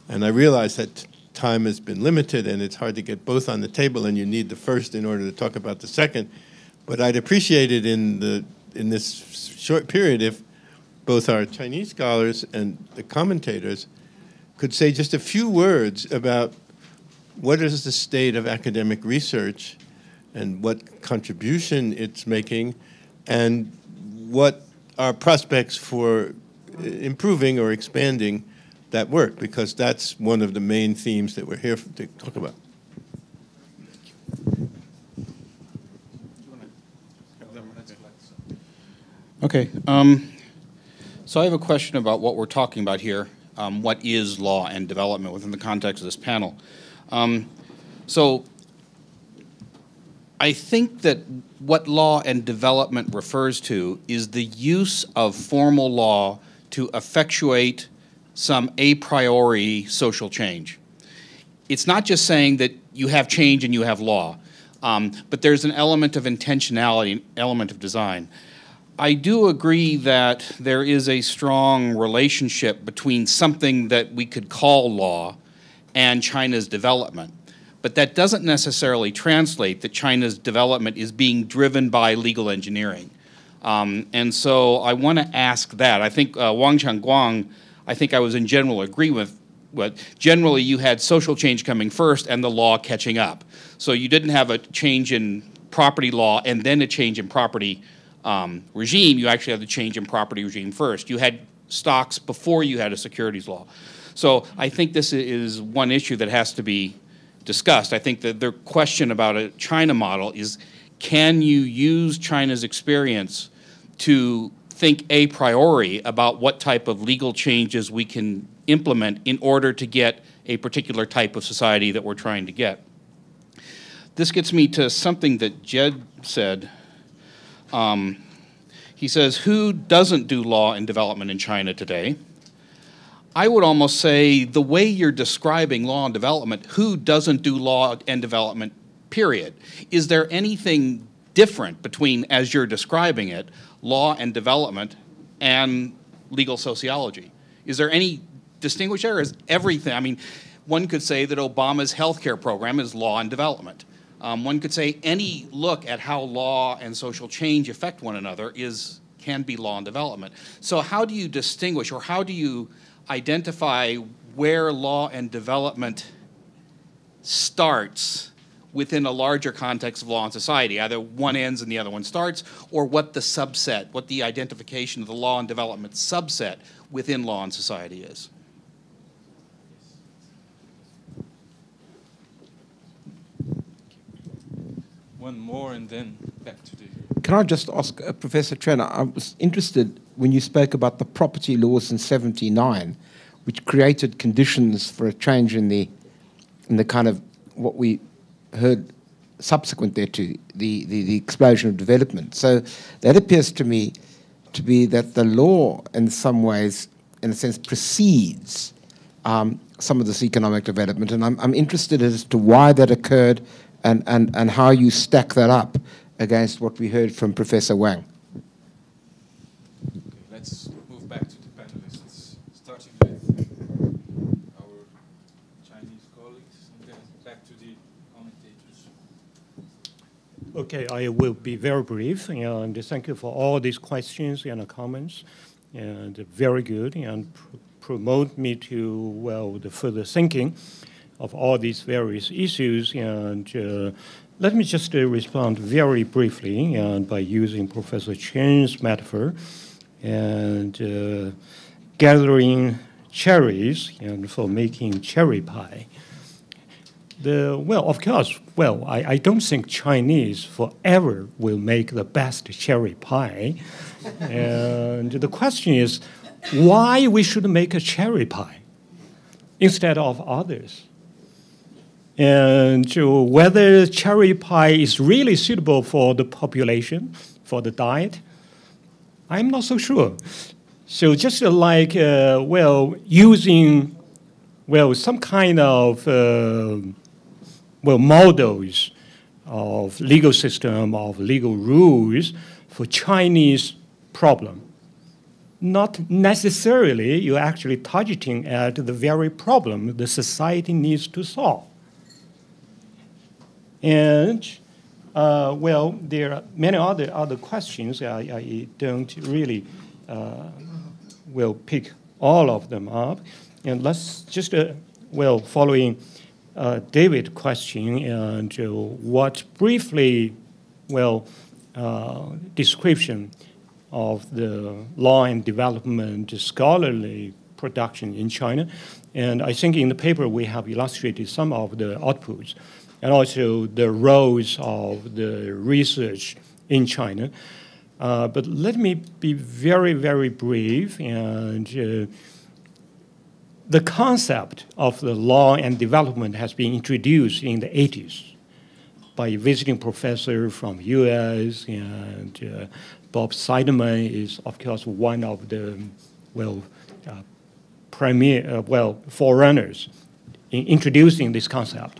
[SPEAKER 8] And I realize that time has been limited and it's hard to get both on the table, and you need the first in order to talk about the second. But I'd appreciate it in this short period if both our Chinese scholars and the commentators could say just a few words about what is the state of academic research and what contribution it's making, and what are prospects for improving or expanding that work, because that's one of the main themes that we're here to talk about.
[SPEAKER 9] Okay. So I have a question about what we're talking about here. What is law and development within the context of this panel? So I think that what law and development refers to is the use of formal law to effectuate some a priori social change. It's not just saying that you have change and you have law, but there's an element of intentionality, an element of design. I do agree that there is a strong relationship between something that we could call law and China's development. But that doesn't necessarily translate that China's development is being driven by legal engineering. And so I want to ask that. I think Wang Changguang, I think I was in general agree with what generally you had social change coming first and the law catching up. So you didn't have a change in property law and then a change in property regime. You actually had the change in property regime first. You had stocks before you had a securities law. So I think this is one issue that has to be discussed. I think that the question about a China model is, can you use China's experience to think a priori about what type of legal changes we can implement in order to get a particular type of society that we're trying to get? This gets me to something that Jed said. He says, who doesn't do law and development in China today? I would almost say the way you're describing law and development, who doesn't do law and development, period? Is there anything different between, as you're describing it, law and development and legal sociology? Is there any distinguish there? Is everything, I mean, one could say that Obama's healthcare program is law and development. One could say any look at how law and social change affect one another can be law and development. So how do you distinguish, or how do you identify where law and development starts within a larger context of law and society? Either one ends and the other one starts, or what the subset, what the identification of the law and development subset within law and society is.
[SPEAKER 1] One more and then back to the...
[SPEAKER 10] Can I just ask Professor Trenner, I was interested when you spoke about the property laws in '79, which created conditions for a change in the kind of what we heard subsequent there to the explosion of development. So that appears to me to be that the law, in some ways, in a sense, precedes some of this economic development. And I'm interested as to why that occurred and how you stack that up against what we heard from Professor Wang.
[SPEAKER 1] Okay, let's move back to the panelists, starting with our Chinese colleagues, and then back to the commentators.
[SPEAKER 2] Okay, I will be very brief, and thank you for all these questions and comments, and very good, and promote me to, well, the further thinking of all these various issues. And let me just respond very briefly and by using Professor Chen's metaphor and gathering cherries and for making cherry pie. Well, of course, well, I don't think Chinese forever will make the best cherry pie. And the question is why we should make a cherry pie instead of others. And whether cherry pie is really suitable for the population, for the diet, I'm not so sure. So just like, well, using, well, some kind of, well, models of legal system, of legal rules for Chinese problem. Not necessarily you're actually targeting at the very problem the society needs to solve. And, well, there are many other questions. I don't really will pick all of them up. And let's just, well, following David's question and what briefly, well, description of the law and development scholarly production in China. And I think in the paper we have illustrated some of the outputs and also the roles of the research in China. But let me be very, very brief. And the concept of the law and development has been introduced in the 80s by a visiting professor from US, and Bob Seidemann is, of course, one of the, well, premier, well, forerunners in introducing this concept.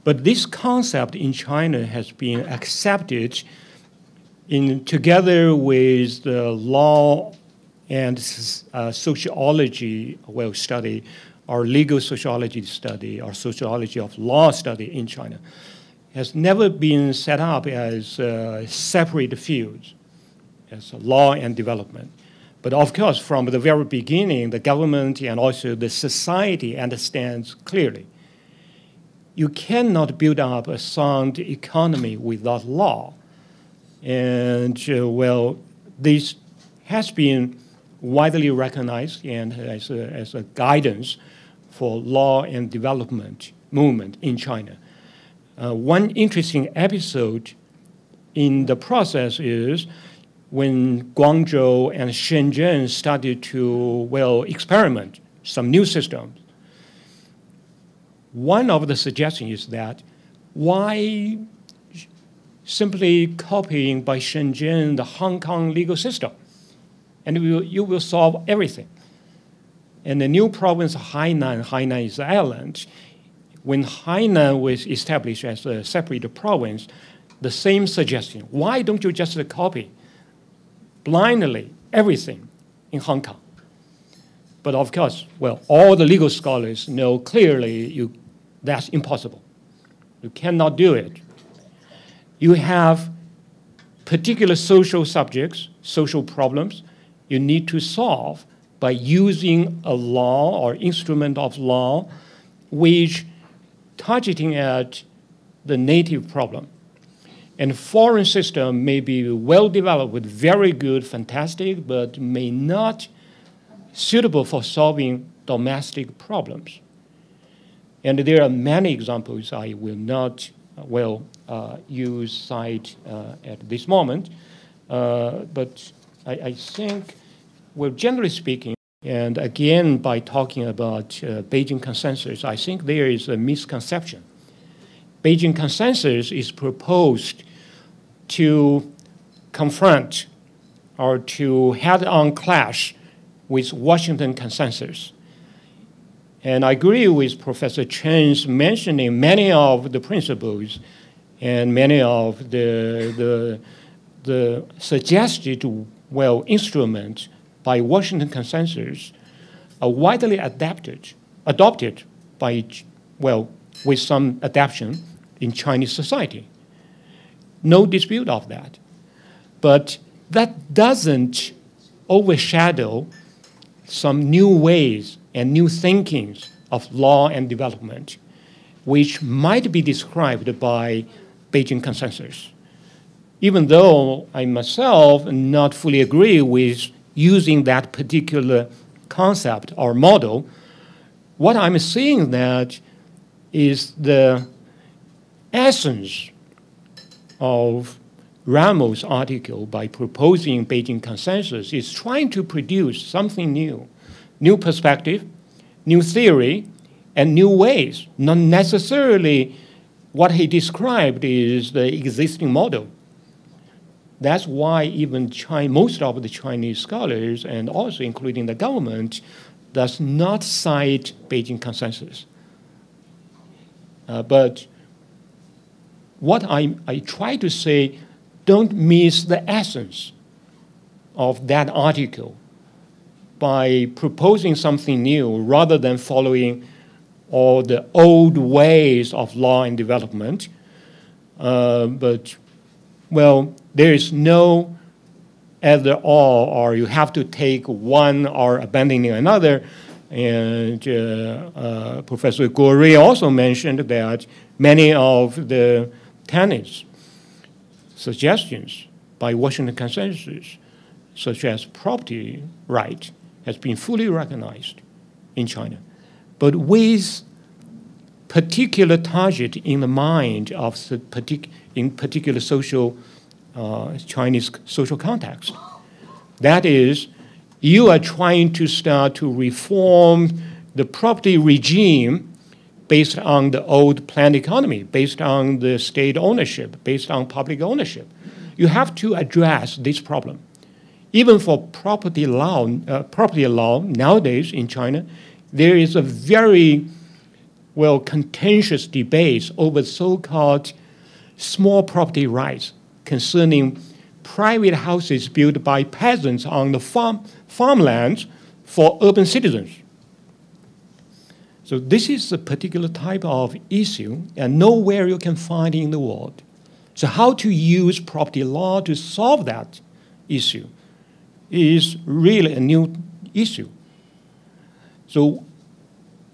[SPEAKER 2] But this concept in China has been accepted together with the law and sociology, well, study, or legal sociology study, or sociology of law study in China, has never been set up as separate fields, as law and development. But of course, from the very beginning, the government and also the society understands clearly you cannot build up a sound economy without law. And, well, this has been widely recognized and as a guidance for law and development movement in China. One interesting episode in the process is when Guangzhou and Shenzhen started to, well, experiment some new systems. One of the suggestions is that why simply copying by Shenzhen the Hong Kong legal system, and you will solve everything. And the new province of Hainan is the island. When Hainan was established as a separate province, the same suggestion, why don't you just copy blindly everything in Hong Kong? But of course, well, all the legal scholars know clearly that's impossible. You cannot do it. You have particular social subjects, social problems you need to solve by using a law or instrument of law which targeting at the native problem. And foreign system may be well developed with very good, fantastic, but may not suitable for solving domestic problems. And there are many examples I will not, well, cite at this moment. But I think, well, generally speaking, and again, by talking about Beijing Consensus, I think there is a misconception. Beijing Consensus is proposed to confront or to head-on clash with Washington consensus. And I agree with Professor Chen's mentioning many of the principles and many of the suggested, well, instruments by Washington consensus are widely adopted by, well, with some adaptation in Chinese society. No dispute of that. But that doesn't overshadow some new ways and new thinkings of law and development, which might be described by Beijing consensus. Even though I myself not fully agree with using that particular concept or model, what I'm seeing that is the essence of Ramos' article by proposing Beijing consensus is trying to produce something new, new perspective, new theory, and new ways. Not necessarily what he described is the existing model. That's why even most of the Chinese scholars, and also including the government, does not cite Beijing consensus. But what I try to say, don't miss the essence of that article by proposing something new rather than following all the old ways of law and development. But, well, there is no either or you have to take one or abandoning another. And Professor Gorey also mentioned that many of the tenets, suggestions by Washington consensus, such as property right, has been fully recognized in China, but with particular target in the mind of in particular social Chinese social context. That is, you are trying to start to reform the property regime based on the old planned economy, based on the state ownership, based on public ownership. You have to address this problem. Even for property law nowadays in China, there is a very, well, contentious debate over so-called small property rights concerning private houses built by peasants on the farmlands for urban citizens. So this is a particular type of issue and nowhere you can find in the world. So how to use property law to solve that issue is really a new issue. So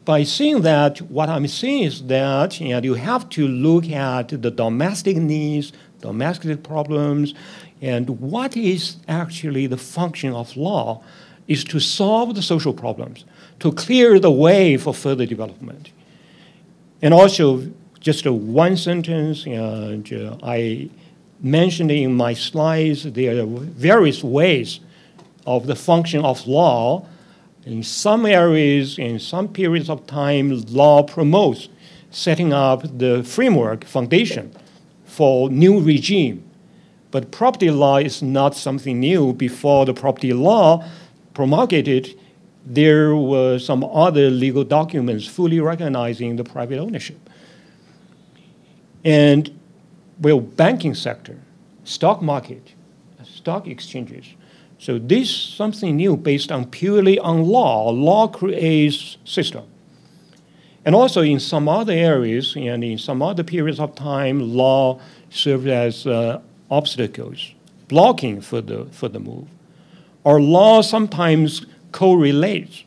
[SPEAKER 2] by seeing that, what I'm saying is that you have to look at the domestic needs, domestic problems, and what is actually the function of law is to solve the social problems, to clear the way for further development. And also, just one sentence, and I mentioned in my slides, there are various ways of the function of law. In some areas, in some periods of time, law promotes setting up the framework, foundation for new regime. But property law is not something new. Before the property law promulgated, there were some other legal documents fully recognizing the private ownership. And, well, banking sector, stock market, stock exchanges. So this is something new based on purely on law. Law creates system. And also in some other areas and in some other periods of time, law served as obstacles, blocking for the move. Or law sometimes correlates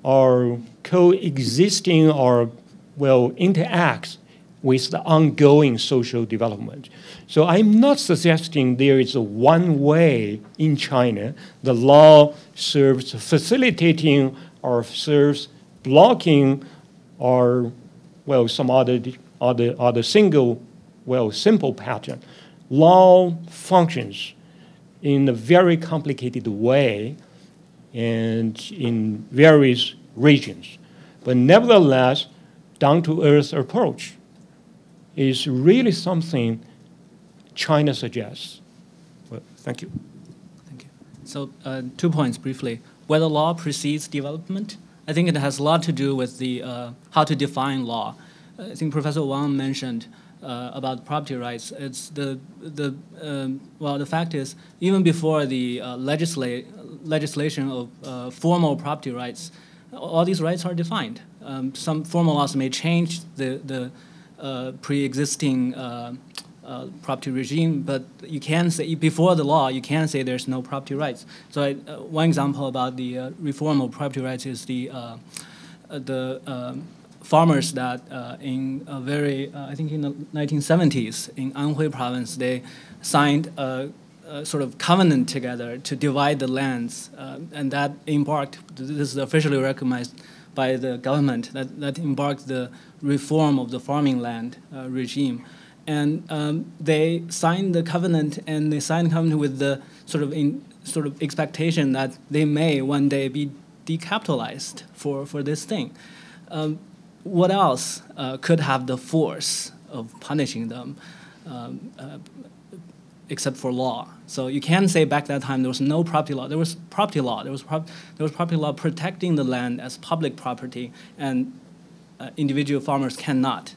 [SPEAKER 2] or coexisting or, well, interacts with the ongoing social development. So I'm not suggesting there is a one way in China. The law serves facilitating or serves blocking or, well, some other single, well, simple pattern. Law functions in a very complicated way and in various regions. But nevertheless, down-to-earth approach is really something China suggests. Well, thank you.
[SPEAKER 4] Thank you. So 2 points briefly. Whether law precedes development, I think it has a lot to do with the how to define law. I think Professor Wang mentioned about property rights. It's well, the fact is, even before the legislation of formal property rights, all these rights are defined. Some formal laws may change the pre-existing property regime, but you can say before the law, you can say there's no property rights. So one example about the reform of property rights is the farmers that in a very, I think in the 1970s in Anhui province, they signed a sort of covenant together to divide the lands, and that embarked, this is officially recognized by the government, that embarked the reform of the farming land regime. And they signed the covenant, and they signed the covenant with the sort of expectation that they may one day be decapitalized for this thing. What else could have the force of punishing them except for law? So you can say back that time there was no property law. There was property law. There was property law protecting the land as public property, and individual farmers cannot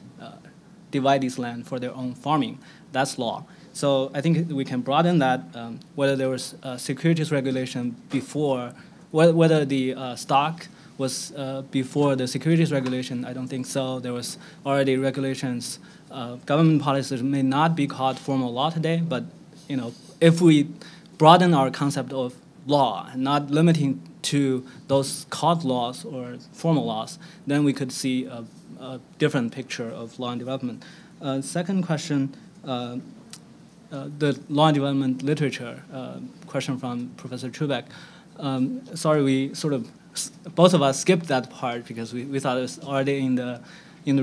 [SPEAKER 4] divide this land for their own farming. That's law. So I think we can broaden that. Whether there was securities regulation before, whether the stock was before the securities regulation, I don't think so. There was already regulations. Government policies may not be called formal law today, but if we broaden our concept of law and not limiting to those called laws or formal laws, then we could see a different picture of law and development. Second question, the law and development literature question from Professor Trubek. Sorry, we sort of, both of us skipped that part because we thought it was already in the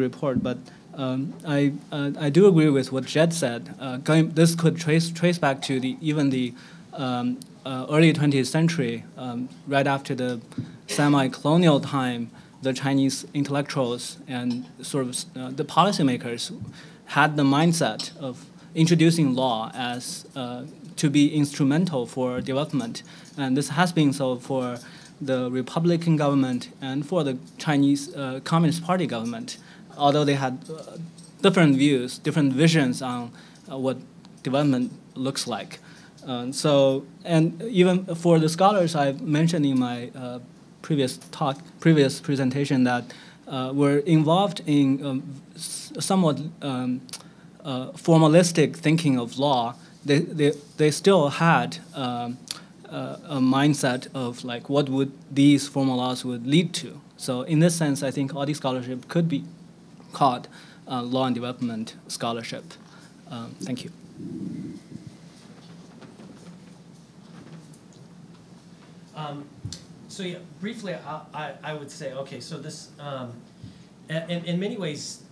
[SPEAKER 4] report, but I do agree with what Jed said. This could trace back to even the early 20th century, right after the semi-colonial time. The Chinese intellectuals and sort of the policymakers had the mindset of introducing law as to be instrumental for development, and this has been so for the Republican government and for the Chinese Communist Party government, although they had different views, different visions on what development looks like. And even for the scholars I mentioned in my previous presentation that were involved in somewhat formalistic thinking of law, they still had a mindset of like what would these formal laws would lead to. So in this sense, I think all these scholarship could be called law and development scholarship. Thank you.
[SPEAKER 6] So yeah, briefly, I would say, okay, so this, in many ways,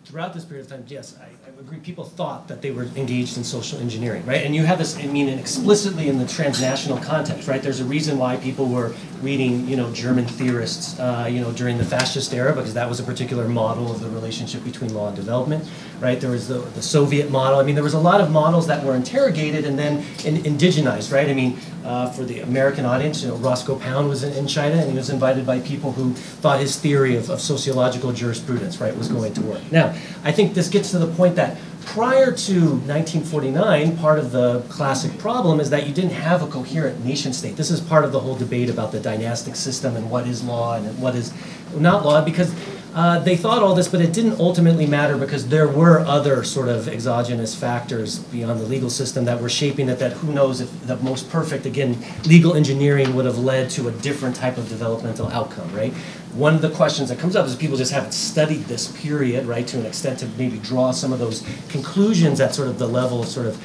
[SPEAKER 6] throughout this period of time, yes, I agree, people thought that they were engaged in social engineering, right? And you have this, I mean, explicitly in the transnational context, right? There's a reason why people were reading, German theorists, during the fascist era, because that was a particular model of the relationship between law and development, right? There was the Soviet model. I mean, there was a lot of models that were interrogated and then indigenized, right? I mean, for the American audience, Roscoe Pound was in China, and he was invited by people who thought his theory of sociological jurisprudence, right, was going to work. Now, I think this gets to the point that prior to 1949, part of the classic problem is that you didn't have a coherent nation state. This is part of the whole debate about the dynastic system and what is law and what is not law, because they thought all this, but it didn't ultimately matter because there were other sort of exogenous factors beyond the legal system that were shaping it, that who knows if the most perfect, again, legal engineering would have led to a different type of developmental outcome, right? One of the questions that comes up is people just haven't studied this period, right, to an extent to maybe draw some of those conclusions at sort of the level of sort of,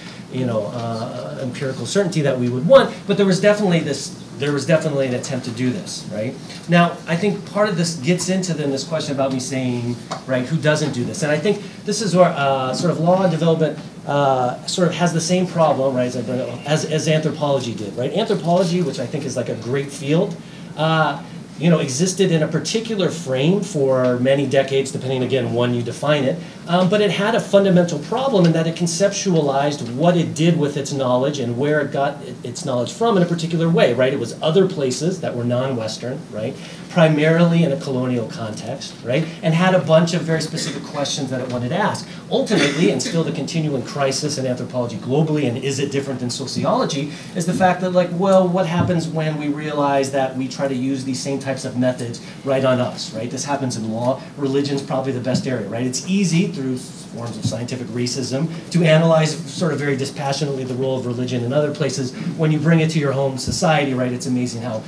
[SPEAKER 6] empirical certainty that we would want, but there was definitely an attempt to do this, right? Now, I think part of this gets into then this question about me saying, right, who doesn't do this? And I think this is where sort of law and development sort of has the same problem, right, as anthropology did, right? Anthropology, which I think is like a great field, existed in a particular frame for many decades, depending, again, when you define it. But it had a fundamental problem in that it conceptualized what it did with its knowledge and where it got its knowledge from in a particular way, right? It was other places that were non-Western, right? Primarily in a colonial context, right? And had a bunch of very specific questions that it wanted to ask. Ultimately, and still the continuing crisis in anthropology globally, and is it different than sociology, is the fact that, like, well, what happens when we realize that we try to use these same types of methods right on us, right? This happens in law. Religion's probably the best area, right? It's easy through forms of scientific racism to analyze sort of very dispassionately the role of religion in other places. When you bring it to your home society, right, it's amazing how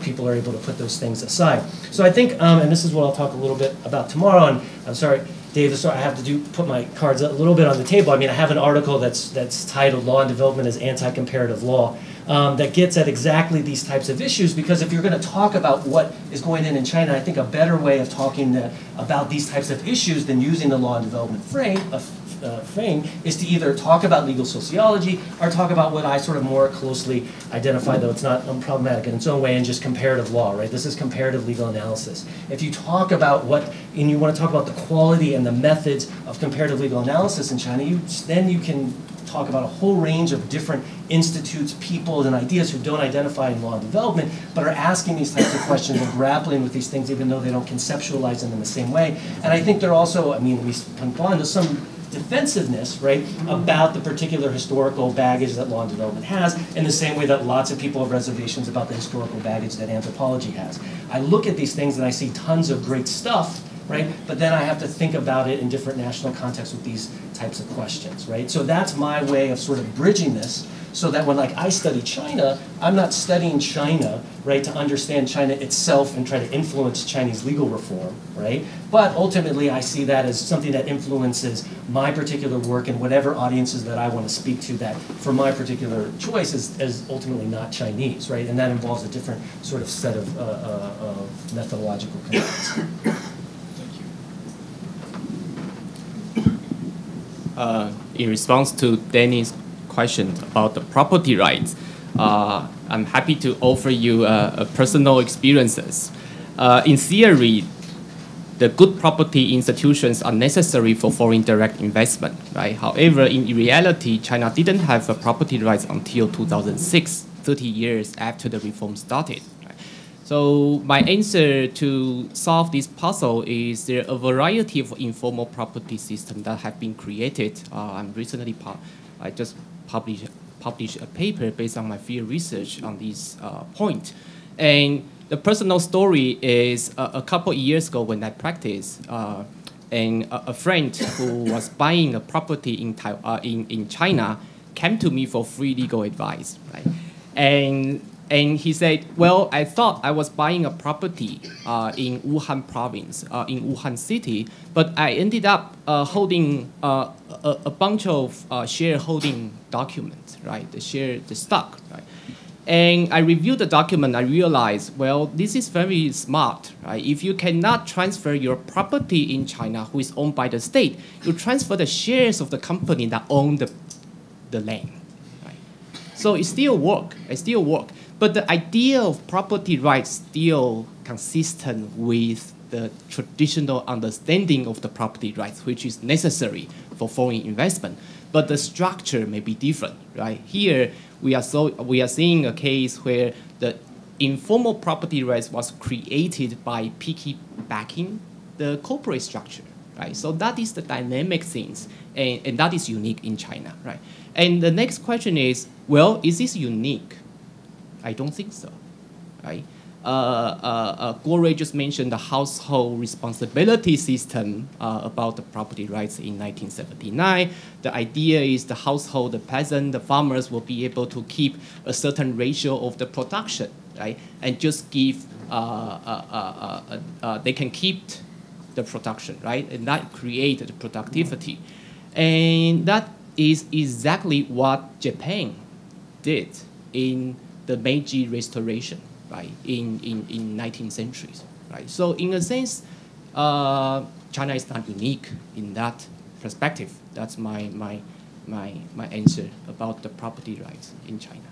[SPEAKER 6] people are able to put those things aside. So I think, and this is what I'll talk a little bit about tomorrow, and I'm sorry, Dave, I have to put my cards a little bit on the table. I mean, I have an article that's titled Law and Development as Anti-Comparative Law that gets at exactly these types of issues, because if you're going to talk about what is going in China, I think a better way of talking about these types of issues than using the law and development frame is to either talk about legal sociology or talk about what I sort of more closely identify, though it's not unproblematic in its own way, and just comparative law, right? This is comparative legal analysis. If you talk about and you want to talk about the quality and the methods of comparative legal analysis in China, then you can talk about a whole range of different institutes, people, and ideas who don't identify in law and development, but are asking these types of questions and grappling with these things, even though they don't conceptualize them in the same way. And I think they're also, I mean, we there's some defensiveness, right, about the particular historical baggage that law and development has, in the same way that lots of people have reservations about the historical baggage that anthropology has. I look at these things and I see tons of great stuff, right? But then I have to think about it in different national contexts with these types of questions, right? So that's my way of sort of bridging this, so that when I study China, I'm not studying China, right, to understand China itself and try to influence Chinese legal reform, right? But ultimately, I see that as something that influences my particular work and whatever audiences that I want to speak to that, for my particular choice, is ultimately not Chinese, right? And that involves a different sort of set of methodological commitments.
[SPEAKER 7] In response to Danny's question about the property rights, I'm happy to offer you personal experiences. In theory, the good property institutions are necessary for foreign direct investment, right? However, in reality, China didn't have property rights until 2006, 30 years after the reform started. So my answer to solve this puzzle is there are a variety of informal property systems that have been created. I just published a paper based on my field research on this point. And the personal story is a couple of years ago when I practiced, and a friend who was buying a property in China came to me for free legal advice, right? And he said, well, I thought I was buying a property in Wuhan province, in Wuhan city, but I ended up holding a bunch of shareholding documents, right? The stock, right? And I reviewed the document, I realized, well, this is very smart, right? If you cannot transfer your property in China, who is owned by the state, you transfer the shares of the company that own the land, right? So it still works. But the idea of property rights still consistent with the traditional understanding of the property rights, which is necessary for foreign investment. But the structure may be different, right? Here, we are seeing a case where the informal property rights was created by piggybacking the corporate structure, right? So that is the dynamic things, and that is unique in China, right? And the next question is, well, is this unique? I don't think so, right? Gore just mentioned the household responsibility system about the property rights in 1979. The idea is the household, the peasant, the farmers will be able to keep a certain ratio of the production, right? And just give, they can keep the production, right? And that creates the productivity. And that is exactly what Japan did in the Meiji Restoration, right, in 19th centuries, right? So in a sense, China is not unique in that perspective. That's my answer about the property rights in China.